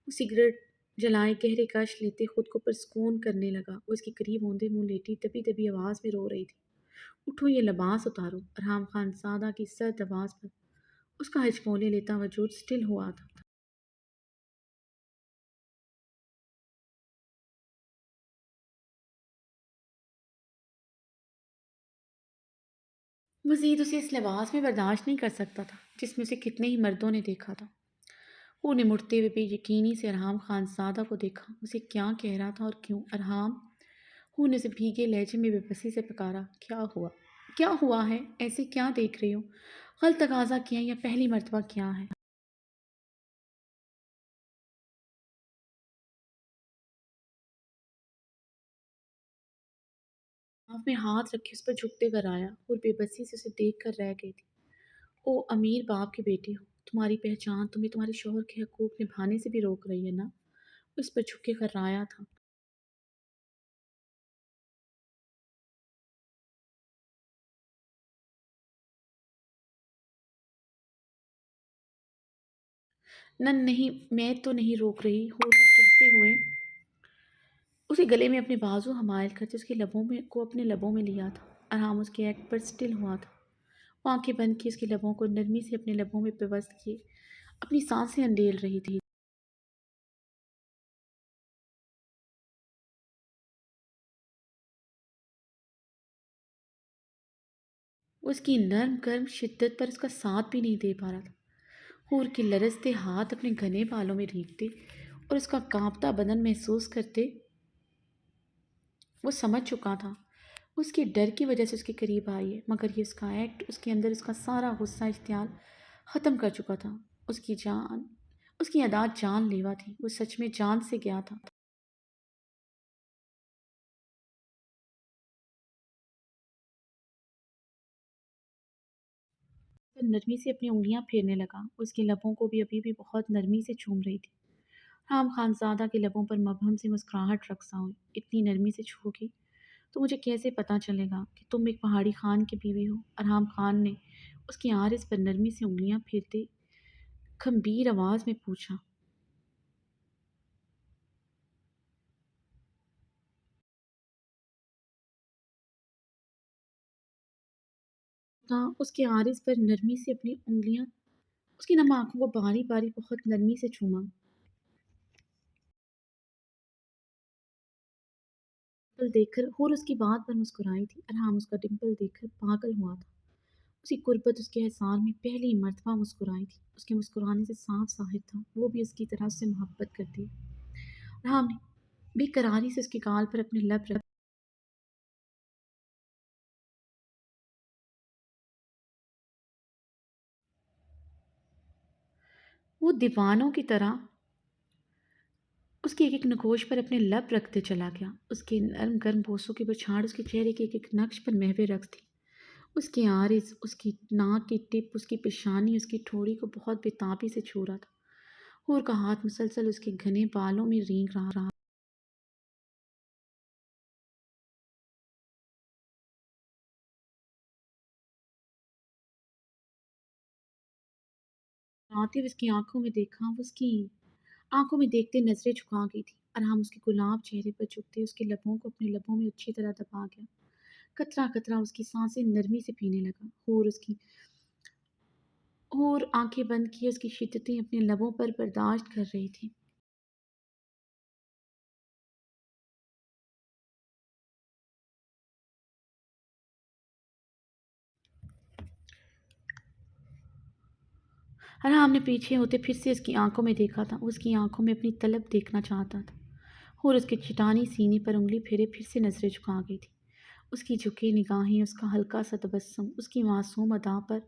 وہ سگریٹ جلائے گہرے کش لیتے خود کو پرسکون کرنے لگا۔ وہ اس کے قریب اوندے منہ لیٹی دبی دبی آواز میں رو رہی تھی۔ اٹھو، یہ لباس اتارو۔ ارحام خان زادہ کی سرد آواز پر اس کا ہچکولے لیتا وجود سٹل ہوا تھا۔ مزید اسے اس لباس میں برداشت نہیں کر سکتا تھا جس میں اسے کتنے ہی مردوں نے دیکھا تھا۔ وہ نے مڑتے ہوئے بے یقینی سے ارحام خان زادہ کو دیکھا۔ اسے کیا کہہ رہا تھا اور کیوں؟ ارحام، وہ نے اسے بھیگے لہجے میں بے بسی سے پکارا۔ کیا ہوا؟ کیا ہوا ہے؟ ایسے کیا دیکھ رہی ہو؟ غلط تقاضا کیا یا پہلی مرتبہ کیا ہے؟ آپ میں ہاتھ رکھے اس پر جھکتے کر آیا اور بے بسی سے اسے دیکھ کر رہ گئی تھی۔ او امیر باپ کی بیٹی ہو، تمہاری پہچان تمہیں تمہارے شوہر کے حقوق نبھانے سے بھی روک رہی ہے نا؟ وہ اس پر جھک کے کرایا تھا۔ نہ نہیں، میں تو نہیں روک رہی ہو نے کہتے ہوئے اسے گلے میں اپنے بازو حمائل کرتے اس کے لبوں میں کو اپنے لبوں میں لیا تھا۔ ارحام اس کے ایکٹ پر سٹل ہوا تھا۔ وہ آنکھیں بند کی اس کے لبوں کو نرمی سے اپنے لبوں میں پیوست کیے اپنی سانسیں انڈیل رہی تھی۔ وہ اس کی نرم گرم شدت پر اس کا ساتھ بھی نہیں دے پا رہا تھا۔ حور کے لرزتے ہاتھ اپنے گھنے بالوں میں ریگھتے اور اس کا کانپتا بدن محسوس کرتے وہ سمجھ چکا تھا اس کے ڈر کی وجہ سے اس کے قریب آئی ہے، مگر یہ اس کا ایکٹ اس کے اندر اس کا سارا غصہ اشتعال ختم کر چکا تھا۔ اس کی ادا جان لیوا تھی، وہ سچ میں جان سے گیا تھا۔ پھر نرمی سے اپنی انگلیاں پھیرنے لگا، اس کے لبوں کو بھی ابھی بھی بہت نرمی سے چوم رہی تھی۔ رام خانزادہ کے لبوں پر مبہم سے مسکراہٹ رقصاں ہوئی۔ اتنی نرمی سے چھو گی تو مجھے کیسے پتا چلے گا کہ تم ایک پہاڑی خان کی بیوی ہو؟ ارحام خان نے اس کی عارض پر نرمی سے انگلیاں پھیرتے کھمبیر آواز میں پوچھا۔ اس کے عارض پر نرمی سے اپنی انگلیاں اس کی نم آنکھوں کو باری باری بہت نرمی سے چوما۔ ڈمپل دیکھ کر اور اس کی بات پر مسکرائی تھی۔ ارحام اس کا ڈمپل دیکھ کر پاگل ہوا تھا۔ اس کی قربت اس کے احسان میں پہلی مرتبہ مسکرائی تھی۔ اس کے مسکرانے سے صاف ظاہر تھا وہ بھی اس کی طرح سے محبت کرتی ہے۔ ارحام نے بے قراری سے اس کے گال پر اپنے لب رکھ وہ دیوانوں کی طرح اس کے ایک ایک نگوش پر اپنے لب رکھتے چلا گیا۔ اس کے نرم گرم بوسوں کی بچھاڑ اس کے چہرے کے ایک ایک نقش پر محو رقص تھی۔ اس کی عارض، اس کی ناک کی ٹپ، اس کی پیشانی، اس کی ٹھوڑی کو بہت بےتابی سے چھو رہا تھا۔ اور کا ہاتھ مسلسل اس کے گھنے بالوں میں رینگ رہا۔ آتے اس کی آنکھوں میں دیکھا، وہ اس کی آنکھوں میں دیکھتے نظریں جھکا گئی تھی۔ ارحم اس کے گلاب چہرے پر جھکتے اس کے لبوں کو اپنے لبوں میں اچھی طرح دبا گیا۔ قطرہ قطرہ اس کی سانسیں نرمی سے پینے لگا۔ اور آنکھیں بند کیے اس کی شدتیں اپنے لبوں پر برداشت کر رہی تھی۔ अरहाम ने पीछे होते फिर से उसकी आंखों में देखा था। उसकी आंखों में अपनी तलब देखना चाहता था और उसके चट्टानी सीने पर उंगली फेरे फिर से नजरें झुका गई थी। उसकी झुकी निगाहें, उसका हल्का सा तबस्सुम, उसकी मासूम अदा पर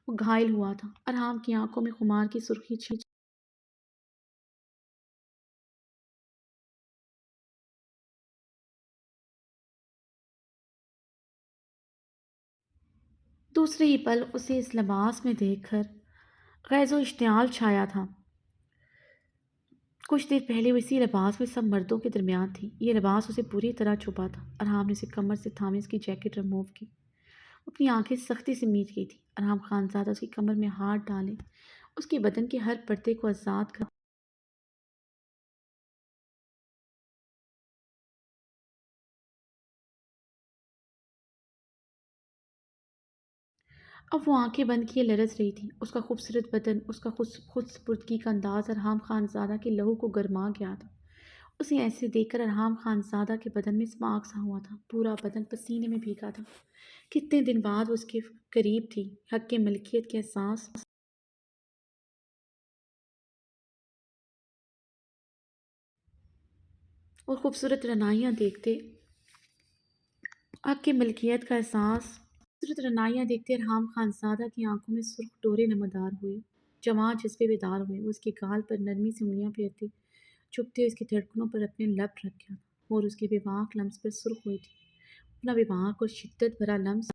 वो घायल हुआ था। अरहाम की आंखों में खुमार की सुर्खी छी। दूसरे ही पल उसे इस लिबास में देखकर गैज़ो इश्तियाल छाया था। कुछ देर पहले वो इसी लिबास में सब मर्दों के दरमियान थी। ये लिबास उसे पूरी तरह छुपा था। अरहाम ने उसे कमर से थामे उसकी जैकेट रिमूव की। अपनी आंखें सख्ती से मीच गई थी। अरहाम खानज़ादा उसकी कमर में हाथ डाले उसके बदन के हर पर्दे को आज़ाद कर। अब वो आंखें बंद किए लरज रही थी। उसका खूबसूरत बदन, उसका खुद स्पुर्दगी का अंदाज अरहाम खानज़ादा के लहू को गरमा गया था। उसे ऐसे देखकर अरहाम खानज़ादा के बदन में स्माग सा हुआ था। पूरा बदन पसीने में भीगा था। कितने दिन बाद वो उसके करीब थी। हक के मलकियत के एहसास और खूबसूरत रनाइयाँ देखते हक की मलकियत का एहसास खूबसूरत रनाइयाँ देखते अरहाम खानज़ादा की आंखों में सुर्ख डोरे नमदार हुए। जवां जज्बे बेदार हुए। वो उसके गाल पर नरमी से उंगलियां फेरते, चुपते उसकी धड़कनों पर अपने लब रख गया था और उसके बेबाक लम्स पर सुर्ख हुई थी। अपना बेबाक और शिद्दत भरा लम्स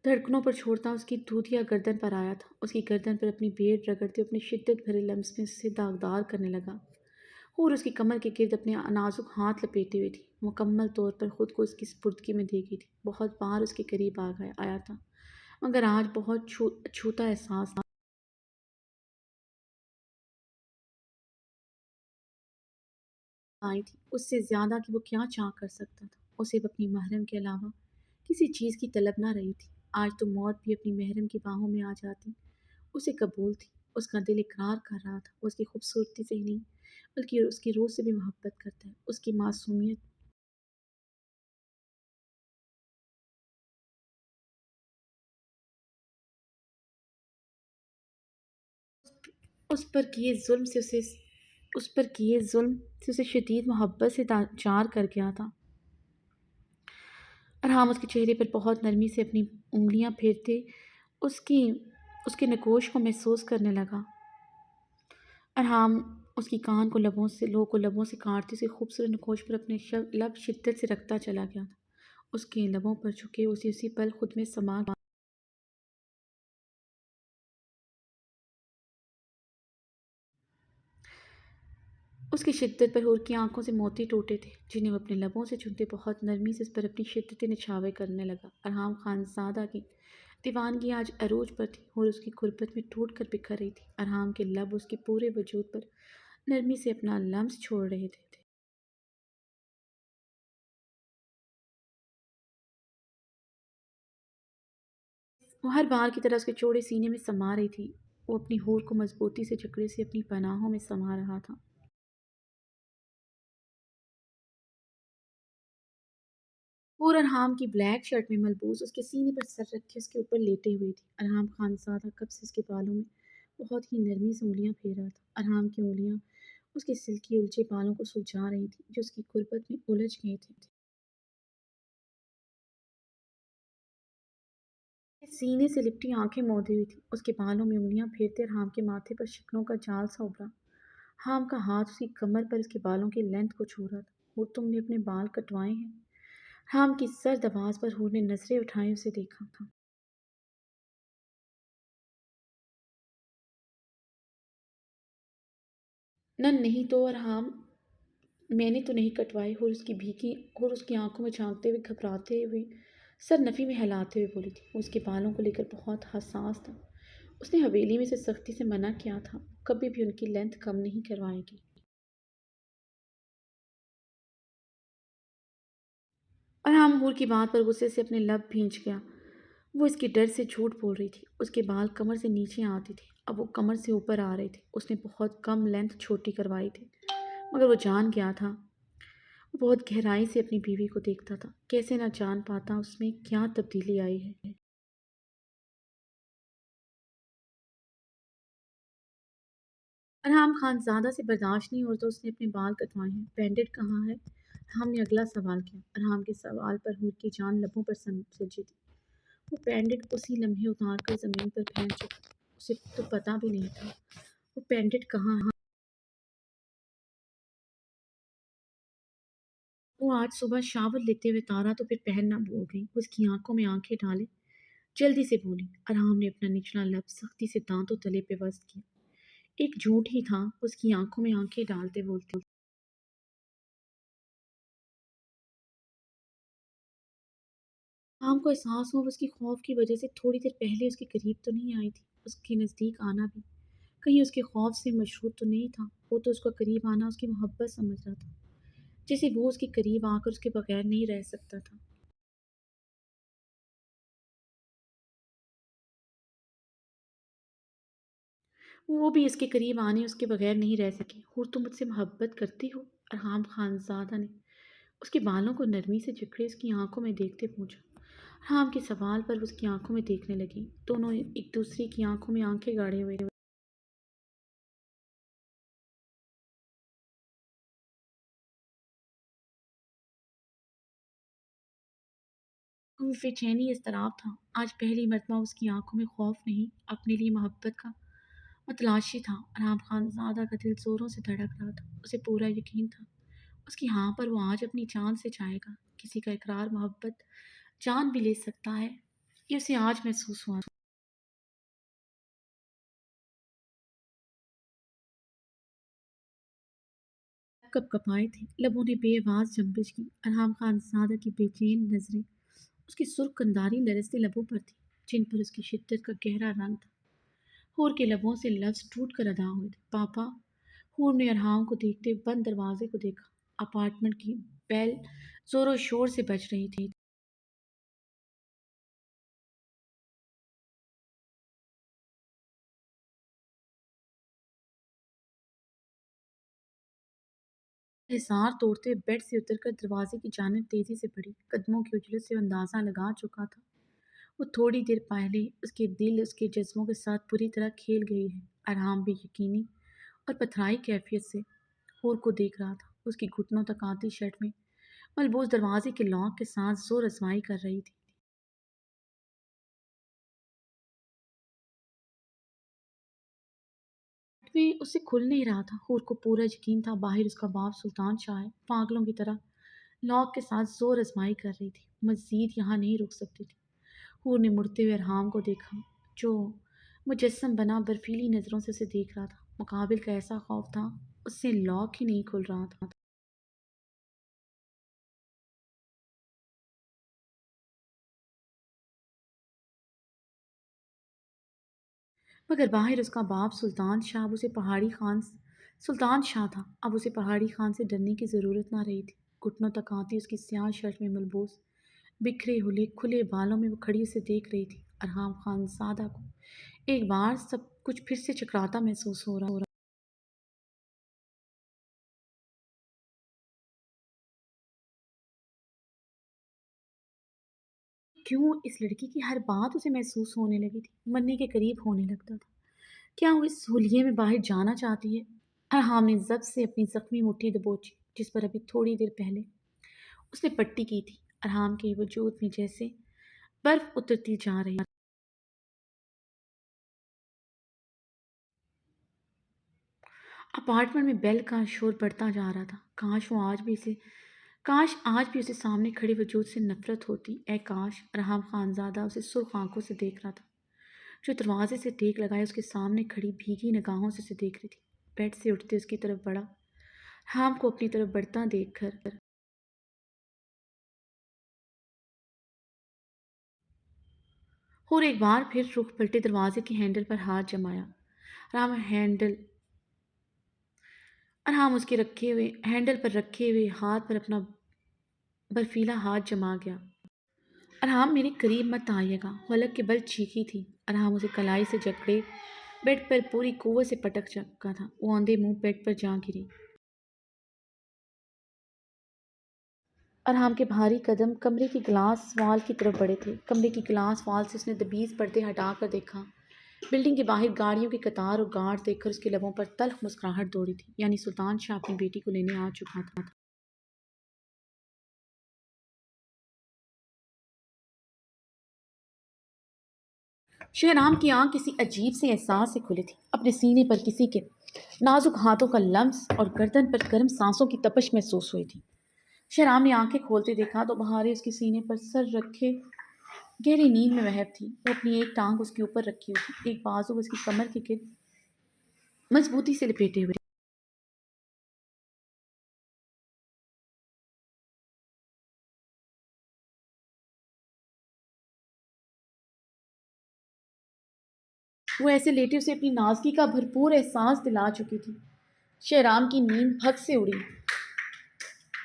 धड़कनों पर छोड़ता उसकी दूधिया गर्दन पर आया था। उसकी गर्दन पर अपनी बेड़ रगड़ते अपने शिद्दत भरे लम्स में उससे दागदार करने लगा और उसकी कमर के गिर्द अपने नाजुक हाथ लपेटे हुए थी। मुकम्मल तौर पर खुद को उसकी स्पुर्दगी में देखी थी। बहुत बार उसके करीब आ गया आया था, मगर आज बहुत छूता एहसास आई थी। उससे ज़्यादा कि वो क्या चाह कर सकता था। उसे अब अपनी महरम के अलावा किसी चीज़ की तलब ना रही थी। आज तो मौत भी अपनी महरम की बाहों में आ जाती उसे कबूल थी। उसका दिल इकरार कर रहा था। वो उसकी खूबसूरती से ही नहीं, बल्कि उसकी रूह से भी मोहब्बत करता है। उसकी मासूमियत उस पर किए जुल्म से उसे उस पर किए जुल्म से उसे शदीद मोहब्बत से चार कर गया था। अरहाम उसके चेहरे पर बहुत नरमी से अपनी उंगलियां फेरते उसकी उसके नकोश को महसूस करने लगा। अरहाम उसकी कान को लबों से काटते उसे खूबसूरत नकोश पर अपने लब शिद्दत से रखता चला गया था। उसके लबों पर झुके उसे उसी पल खुद में समा उसकी शिद्दत पर हूर की आंखों से मोती टूटे थे, जिन्हें वो अपने लबों से चुनते बहुत नरमी से उस पर अपनी शिद्दतें निछावे करने लगा। अरहाम खानज़ादा की दीवानगी आज अरूज पर थी और उसकी गुर्बत में टूट कर बिखर रही थी। अरहाम के लब उसके पूरे वजूद पर नरमी से अपना लम्स छोड़ रहे थे। वो हर बार की तरह उसके चौड़े सीने में समा रही थी। वो अपनी हूर को मजबूती से जकड़े से अपनी पनाहों में समा रहा था। और अरहाम की ब्लैक शर्ट में मलबूस उसके सीने पर सर रखे उसके ऊपर लेटे हुए थी। अरहाम खानज़ादा कब से उसके बालों में बहुत ही नरमी से उंगलियां फेर रहा था। अरहाम की उंगलियां उसके सिल्की उलझे बालों को सुलझा रही थी, जो उसकी गुर्बत में उलझ गए थे। सीने से लिपटी आंखें मौधी हुई थी। उसके बालों में उंगलियां फेरते अरहाम के माथे पर शिकनों का जाल सा उभरा। हाम का हाथ उसकी कमर पर उसके बालों की लेंथ को छू रहा था। और तुमने अपने बाल कटवाए हैं? हाम की सर्द आवाज पर हूर ने नजरें उठाई उसे देखा था। न नहीं तो अरहाम, मैंने तो नहीं कटवाए। और उसकी भीगी और उसकी आंखों में झांकते हुए घबराते हुए सर नफ़ी में हिलाते हुए बोली थी। वो उसके बालों को लेकर बहुत हसास था। उसने हवेली में से सख्ती से मना किया था, कभी भी उनकी लेंथ कम नहीं करवाएगी। और हूर की बात पर गुस्से से अपने लब भींच गया। वो इसके डर से झूठ बोल रही थी। उसके बाल कमर से नीचे आते थे, अब वो कमर से ऊपर आ रहे थे। उसने बहुत कम लेंथ छोटी करवाई थी, मगर वो जान गया था वो बहुत गहराई से अपनी बीवी को देखता था, कैसे ना जान पाता उसमें क्या तब्दीली आई है। अरहाम खान ज़्यादा से बर्दाश्त नहीं और तो उसने अपने बाल कटवाए हैं। बैंडेड कहाँ है? हमने अगला सवाल किया। अरहाम के सवाल पर हूर की जान लबों पर सजी थी। वो बैंडेड उसी लम्हे उतार कर ज़मीन पर फेंक चुका। उसे तो पता भी नहीं था वो बैंडेड कहाँ है। वो आज सुबह शावर लेते हुए तारा तो फिर पहनना भूल गई। उसकी आंखों में आंखें डाले जल्दी से बोली। अरहाम ने अपना निचला लब सख्ती से दांतों तले पे वस्त किया। एक झूठ ही था। उसकी आंखों में आंखें डालते बोलती। आम को एहसास हुआ वो उसकी खौफ की वजह से थोड़ी देर पहले उसके करीब तो नहीं आई थी। उसके नज़दीक आना भी कहीं उसके खौफ से मशहूर तो नहीं था। वो तो उसका करीब आना उसकी मोहब्बत समझ रहा था, जैसे वो उसके करीब आकर उसके बगैर नहीं रह सकता था। वो भी इसके करीब आने उसके बगैर नहीं रह सकी। और तुम मुझसे मोहब्बत करती हो? अरहाम खानजादा ने उसके बालों को नरमी से जकड़े उसकी आंखों में देखते पूछा। अरहाम के सवाल पर वो उसकी आंखों में देखने लगी। दोनों एक दूसरे की आंखों में आंखें गाड़े हुए। बेचैनी इज़्तिराब था। आज पहली मर्तबा उसकी आँखों में खौफ़ नहीं, अपने लिए मोहब्बत का मतलाशी था। अरहाम खानज़ादा का दिल ज़ोरों से धड़क रहा था। उसे पूरा यकीन था, उसकी हाँ पर वो आज अपनी जान से चाहेगा। किसी का इकरार मोहब्बत जान भी ले सकता है, ये उसे आज महसूस हुआ। कँपाए थे, लबों ने बेआवाज़ जंबिश की। अरहाम खानज़ादा की बेचैन नज़रें उसकी सुर्ख़ कंधारी लरज़ते लबों पर थी, जिन पर उसकी शिद्दत का गहरा रंग था। हूर के लबों से लफ्ज़ टूट कर अदा हुए थे। पापा। हूर ने अरहाम को देखते बंद दरवाजे को देखा। अपार्टमेंट की बेल जोरों शोर से बज रही थी। हिसार तोड़ते हुए बेड से उतरकर दरवाजे की जानिब तेजी से बढ़ी। कदमों की उजलत से वो अंदाजा लगा चुका था वो थोड़ी देर पहले उसके दिल उसके जज्बों के साथ पूरी तरह खेल गई है। अरहाम भी यकीनी और पथराई कैफियत से हूर को देख रहा था। उसकी घुटनों तक आती शर्ट में मलबूस दरवाजे के लॉक के साथ जोर आजमाई कर रही थी। में उसे खुल नहीं रहा था। हूर को पूरा यकीन था बाहर उसका बाप सुल्तान शाह है। पागलों की तरह लॉक के साथ जोर आजमाई कर रही थी। मजीद यहाँ नहीं रुक सकती थी। हूर ने मुड़ते हुए अरहाम को देखा, जो मुजस्सम बना बर्फीली नज़रों से उसे देख रहा था। मुकाबिल का ऐसा खौफ था, उससे लॉक ही नहीं खुल रहा था। मगर बाहर उसका बाप सुल्तान शाह अब उसे पहाड़ी खान सुल्तान शाह था। अब उसे पहाड़ी खान से डरने की ज़रूरत ना रही थी। घुटनों तक आती उसकी स्याह शर्ट में मलबूस बिखरे हुए खुले बालों में वो खड़ी उसे देख रही थी। अरहाम खानज़ादा को एक बार सब कुछ फिर से चकराता महसूस हो रहा। क्यों इस लड़की की हर बात उसे महसूस होने लगी थी, मरने के करीब होने लगता था। क्या वो इस हुलिये में बाहर जाना चाहती है? अरहाम ने जब से अपनी जख्मी मुट्ठी दबोची, जिस पर अभी थोड़ी देर पहले उसने पट्टी की थी। अरहाम के वजूद में जैसे बर्फ उतरती जा रही। अपार्टमेंट में बेल का शोर बढ़ता जा रहा था। काश आज भी उसे सामने खड़े वजूद से नफरत होती। ए काश। अरहाम खानजादा उसे सुर्ख आंखों से देख रहा था, जो दरवाजे से टेक लगाए उसके सामने खड़ी भीगी निगाहों से उसे देख रही थी। बेड से उठते उसकी तरफ बढ़ा, हाम को अपनी तरफ बढ़ता देखकर। और एक बार फिर रुख पलटे दरवाजे के हैंडल पर हाथ जमाया। राम हैंडल अरहाम उसके रखे हुए हैंडल पर रखे हुए हाथ पर अपना बर्फीला हाथ जमा गया। अरहाम मेरे करीब मत आइएगा। हलक के बल चीखी थी। अरहाम उसे कलाई से जकड़े बेड पर पूरी कुव्वत से पटक चुका था। वो औंधे मुंह बेड पर जा गिरी। ارحام کے بھاری قدم کمرے کی گلاس وال کی طرف بڑھے تھے۔ کمرے کی گلاس وال سے اس نے دبیز پردے ہٹا کر دیکھا۔ بلڈنگ کے باہر گاڑیوں کی قطار اور گارڈ دیکھ کر اس کے لبوں پر تلخ مسکراہٹ دوڑی تھی، یعنی سلطان شاہ اپنی بیٹی کو لینے آ چکا تھا۔ شہرام کی آنکھ کسی عجیب سے احساس سے کھلی تھی۔ اپنے سینے پر کسی کے نازک ہاتھوں کا لمس اور گردن پر گرم سانسوں کی تپش محسوس ہوئی تھی۔ شہرام نے آنکھیں کھولتے دیکھا تو بہارے اس کے سینے پر سر رکھے گہری نیند میں محو تھی۔ وہ اپنی ایک ٹانگ اس کے اوپر رکھی ہوئی تھی، ایک بازو اس کی کمر کے گرد مضبوطی سے لپیٹے ہوئے۔ وہ ایسے لیٹے اسے اپنی نازکی کا بھرپور احساس دلا چکی تھی۔ شہرام کی نیند پھک سے اڑی۔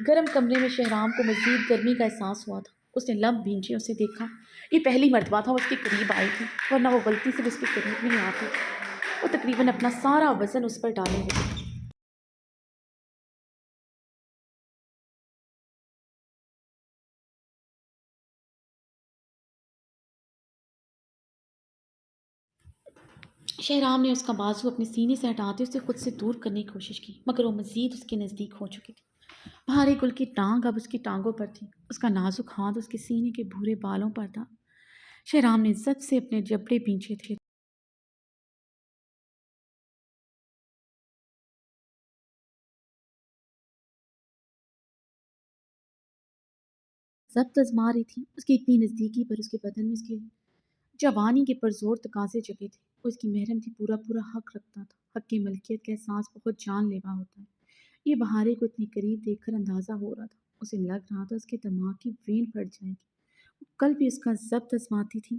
گرم کمرے میں شہرام کو مزید گرمی کا احساس ہوا تھا۔ اس نے لب بھینچے اسے دیکھا۔ یہ پہلی مرتبہ تھا وہ اس کے قریب آئی تھی، ورنہ وہ غلطی سے بھی اس کے قریب نہیں آتی۔ وہ تقریباً اپنا سارا وزن اس پر ڈالے ہوئے تھی۔ شہرام نے اس کا بازو اپنے سینے سے ہٹاتے اسے خود سے دور کرنے کی کوشش کی، مگر وہ مزید اس کے نزدیک ہو چکی تھی۔ بہارے گل کی ٹانگ اب اس کی ٹانگوں پر تھی، اس کا نازک ہاتھ اس کے سینے کے بھورے بالوں پر تھا۔ شہرام نے زد سے اپنے جبڑے بھینچے تھے۔ ضبط آزما رہی تھی، اس کی اتنی نزدیکی پر اس کے بدن میں اس کے جوانی کے پرزور تقاضے جگے تھے۔ وہ اس کی محرم تھی، پورا پورا حق رکھتا تھا۔ حق کی ملکیت کا احساس بہت جان لیوا ہوتا ہے۔ یہ بہارے کو اتنی قریب دیکھ کر اندازہ ہو رہا تھا، اسے لگ رہا تھا اس کے دماغ کی وین پھٹ جائے گی۔ وہ کل بھی اس کا ضبط آزماتی تھی۔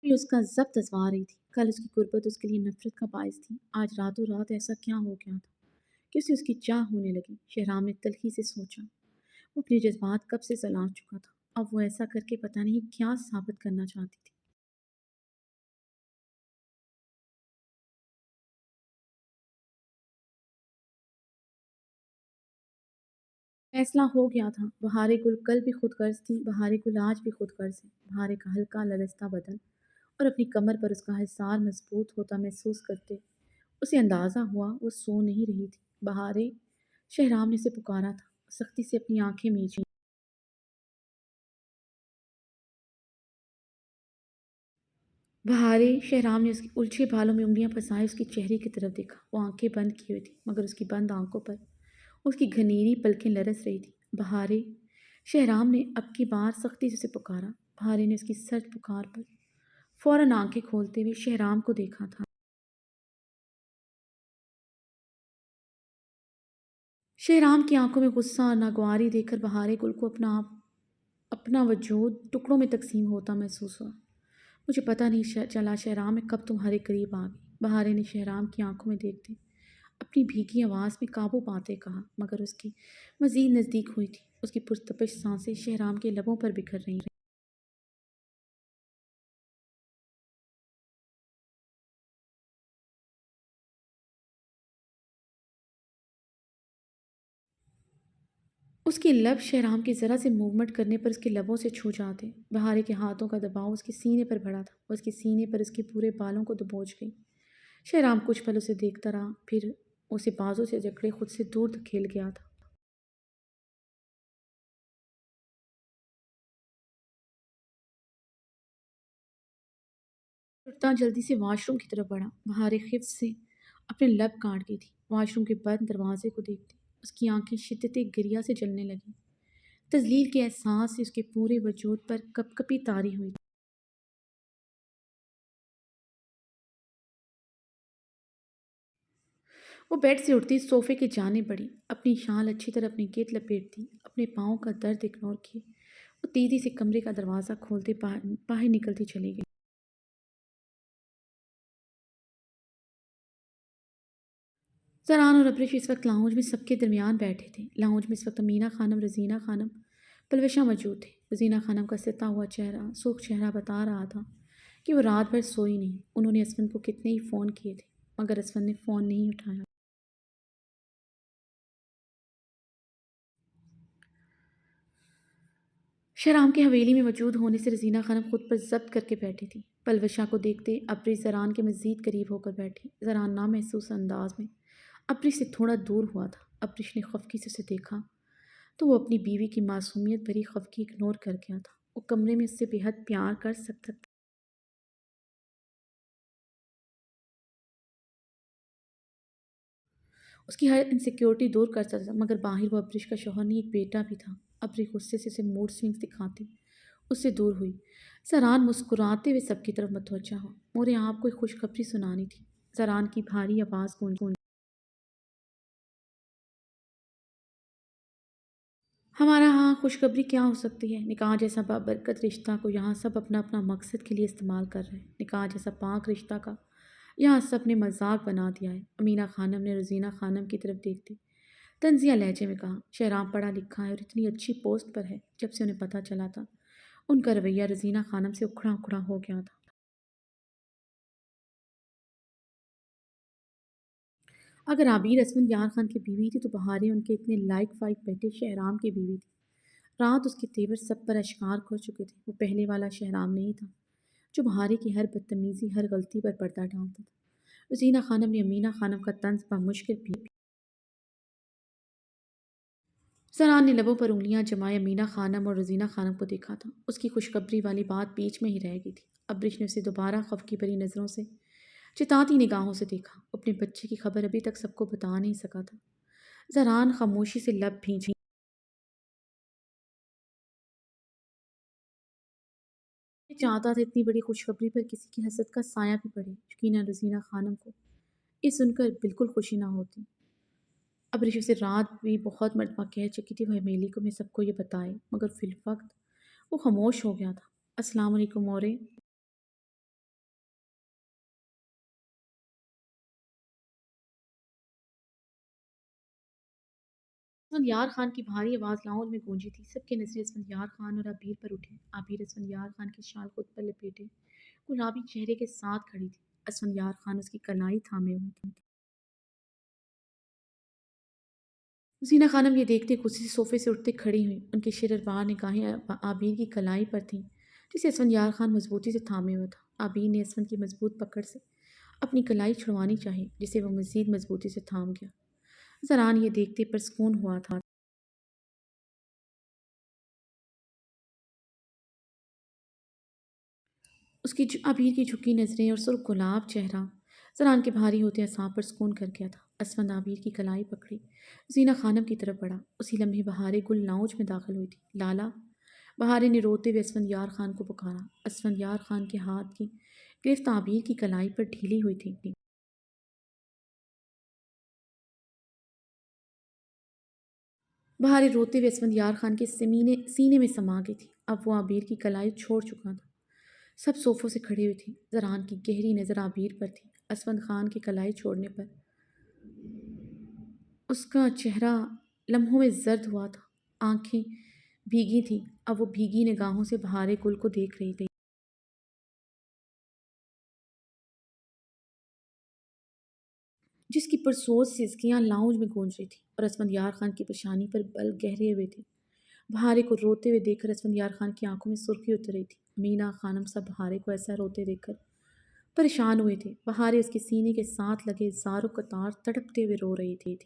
بھی اس کا ضبط آزما رہی تھی۔ کل اس کی قربت اس کے لیے نفرت کا باعث تھی، آج راتوں رات ایسا کیا ہو گیا تھا کہ اسے اس کی چاہ ہونے لگی۔ شہرام نے تلخی سے سوچا، وہ اپنے جذبات کب سے سلا چکا تھا، اب وہ ایسا کر کے پتہ نہیں کیا ثابت کرنا چاہتی تھی۔ فیصلہ ہو گیا تھا۔ بہارے گل کل بھی خود غرض تھی، بہارے گل آج بھی خود غرض ہے۔ بہارے کا ہلکا لرزتا بدن اور اپنی کمر پر اس کا حصار مضبوط ہوتا محسوس کرتے اسے اندازہ ہوا وہ سو نہیں رہی تھی۔ بہارے، شہرام نے اسے پکارا تھا، سختی سے اپنی آنکھیں میچیں۔ بہارے، شہرام نے اس کے الجھے بالوں میں انگلیاں پھنسائے اس کے چہرے کی طرف دیکھا۔ وہ آنکھیں بند کی ہوئی تھی، مگر اس کی بند آنکھوں پر اس کی گھنیری پلکیں لرز رہی تھی۔ بہارے، شہرام نے اب کی بار سختی سے اسے پکارا۔ بہارے نے اس کی سرد پکار پر فوراً آنکھیں کھولتے ہوئے شہرام کو دیکھا تھا۔ شہرام کی آنکھوں میں غصہ اور ناگواری دیکھ کر بہارے گل کو اپنا وجود ٹکڑوں میں تقسیم ہوتا محسوس ہوا۔ مجھے پتہ نہیں چلا شہرام میں کب تمہارے قریب آ گئی، بہارے نے شہرام کی آنکھوں میں دیکھتے اپنی بھیگی آواز میں قابو پاتے کہا، مگر اس کی مزید نزدیک ہوئی تھی۔ اس کی پرتپش سانسیں شہرام کے لبوں پر بکھر رہی ہیں۔ اس کے لب شہرام کے ذرا سے موومنٹ کرنے پر اس کے لبوں سے چھو جاتے۔ بہارے کے ہاتھوں کا دباؤ اس کے سینے پر بڑھا تھا، وہ اس کے سینے پر اس کے پورے بالوں کو دبوچ گئی۔ شہرام کچھ پل اسے دیکھتا رہا، پھر اسے بازو سے جکڑے خود سے دور دھکیل گیا تھا۔ لڑتا جلدی سے واش روم کی طرف بڑھا۔ بہارے خفت سے اپنے لب کاٹ گئی تھی، واش روم کے بند دروازے کو دیکھتی اس کی آنکھیں شدت گریہ سے جلنے لگیں۔ تذلیل کے احساس سے اس کے پورے وجود پر کپ کپی طاری ہوئی۔ وہ بیڈ سے اٹھتی صوفے کے جانب بڑھی، اپنی شال اچھی طرح اپنے گرد لپیٹتی، اپنے پاؤں کا درد اگنور کیے وہ تیزی سے کمرے کا دروازہ کھولتے باہر نکلتی چلی گئی۔ زران اور ابرش اس وقت لاؤنج میں سب کے درمیان بیٹھے تھے۔ لاؤنج میں اس وقت امینہ خانم، رزینہ خانم، पलवशा मौजूद थे। रज़ीना खानम का सिता हुआ चेहरा सूख चेहरा बता रहा था कि वो रात भर सोई नहीं। उन्होंने असफन को कितने ही फ़ोन किए थे, मगर असफन ने फ़ोन नहीं उठाया। शहराम की हवेली में मौजूद होने से रज़ीना खानम खुद पर ज़ब्त करके बैठी थी। पलवशा को देखते अब्री ज़रान के मज़ीद करीब होकर बैठी। ज़रान नामहसूस अंदाज में अब्री से थोड़ा दूर हुआ था। अब्रिश ने खफकी से उसे देखा तो वो अपनी बीवी की मासूमियत भरी खफकी इग्नोर कर गया था। वो कमरे में उससे बेहद प्यार कर सकता था। उसकी हर इनसिक्योरिटी दूर कर सकता था, मगर बाहर वो अब्रिश का शौहर नहीं, एक बेटा भी था। अब्री गुस्से से उसे मूड स्विंग्स दिखाती उससे दूर हुई। जरान मुस्कुराते हुए सबकी तरफ मतवजा हो। मोरे आपको एक खुशखबरी सुनानी थी। जरान की भारी आवाज़ गूंजी। हमारा यहाँ खुशखबरी क्या हो सकती है? निकाह जैसा बाबरकत रिश्ता को यहाँ सब अपना अपना मकसद के लिए इस्तेमाल कर रहे हैं। निकाह जैसा पाक रिश्ता का यहाँ सब ने मजाक बना दिया है। अमीना खानम ने रजीना खानम की तरफ देखती तंजिया लहजे में कहा, शहराम पढ़ा लिखा है और इतनी अच्छी पोस्ट पर है। जब से उन्हें पता चला था उनका रवैया रजीना खानम से उखड़ा उखड़ा हो गया था। अगर आबिर असमन यार खान की बीवी थी तो बहारें उनके इतने लाइक फाइक बेटे शहराम की बीवी थी। रात उसके तेवर सब पर अश्कार कर चुके थे। वो पहले वाला शहराम नहीं था जो बहारे की हर बदतमीजी हर गलती पर पर्दा डालता था। रजीना खानम ने अमीना खानम का तंज मुश्किल भी। सरान ने लबों पर उंगलियां जमाए अमीना खानम और रजीना खानम को देखा था। उसकी खुशखबरी वाली बात बीच में ही रह गई थी। अब्रिश ने उसे दोबारा खफकी भरी नज़रों से चिताती निगाहों से देखा। अपने बच्चे की खबर अभी तक सबको बता नहीं सका था। जरान खामोशी से लब भींची चाहता था इतनी बड़ी खुशखबरी पर किसी की हसद का साया भी पड़े। यकीनन रजीना खानम को ये सुनकर बिल्कुल खुशी ना होती। अब ऋषि से रात भी बहुत मरतबा कह चुकी थी वह मेली को मैं सबको ये बताए, मगर फिल वक्त वो खामोश हो गया था। अस्सलाम वालेकुम मोरे। असफंदियार खान की भारी आवाज़ लाहौर में गूंजी थी। सबके नजरें असफंदियार खान और आबिर पर उठे। आबिर असफंदियार खान की शाल खुद पर लपेटे गुलाबी चेहरे के साथ खड़ी थी। असफंदियार खान उसकी कलाई थामे हुए थे। जीना खानम ये देखते गुस्से से सोफे से उठते खड़ी हुई। उनकी शेररवार निगाहें आबिर की कलाई पर थीं जिसे असफंदियार खान मजबूती से थामे हुआ था। आबिर ने असफंद की मजबूत पकड़ से अपनी कलाई छुड़वानी चाहिए जिसे वो मजीद मजबूती से थाम गया। जरान ये देखते पर सुकून हुआ था। उसकी आबिर की झुकी नज़रें और सुर्ख गुलाब चेहरा जरान के भारी होते असाब पर सुकून कर गया था। असफंद आबिर की कलाई पकड़ी जीना खानम की तरफ बढ़ा। उसी लम्हे बहारे गुल लाउंज में दाखिल हुई थी। लाला बहारे ने रोते हुए असफंद यार खान को पुकारा। असफंद यार खान के हाथ की गिरफ्त आबिर की कलाई पर ढीली हुई थी। बहारे रोते हुए असफंद यार खान के सीने में समा गई थी। अब वो आबिर की कलाई छोड़ चुका था। सब सोफों से खड़ी हुई थी। जरान की गहरी नज़र आबिर पर थी। असफंद खान की कलाई छोड़ने पर उसका चेहरा लम्हों में जर्द हुआ था। आंखें भीगी थीं। अब वो भीगी निगाहों से बहारे गुल को देख रही थी जिसकी पुरसोस सिसकियां लाउंज में गूंज रही थी और असफंदियार खान की पेशानी पर बल गहरे हुए थे। बहारे को रोते हुए देखकर असफंदियार खान की आंखों में सुर्खी उतर रही थी। मीना खानम सब बहारे को ऐसा रोते देखकर परेशान हुए थे। बहारे उसके सीने के साथ लगे जारो कतार तड़पते हुए रो रही थी।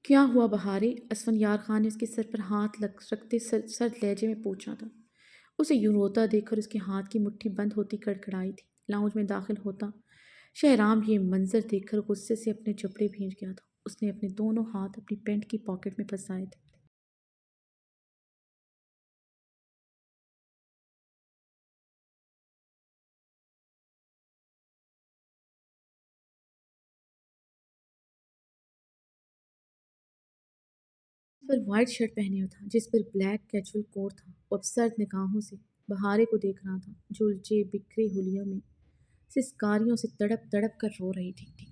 क्या हुआ बहारे? असफंदियार खान ने उसके सर पर हाथ रखते सर्द लहजे में पूछा था। उसे यूं रोता देखकर उसके हाथ की मुट्ठी बंद होती कड़कड़ाई थी। लाउंज में दाखिल होता शहराम ये मंजर देखकर गुस्से से अपने जबड़े भींच गया था। उसने अपने दोनों हाथ अपनी पैंट की पॉकेट में फंसाए थे। उस पर वाइट शर्ट पहने हुआ था जिस पर ब्लैक कैजुअल कोट था। वो अब सर्द निगाहों से बहारे को देख रहा था जो उलझे बिखरे हुलिया में सिसकारियों से तड़प तड़प कर रो रही थी।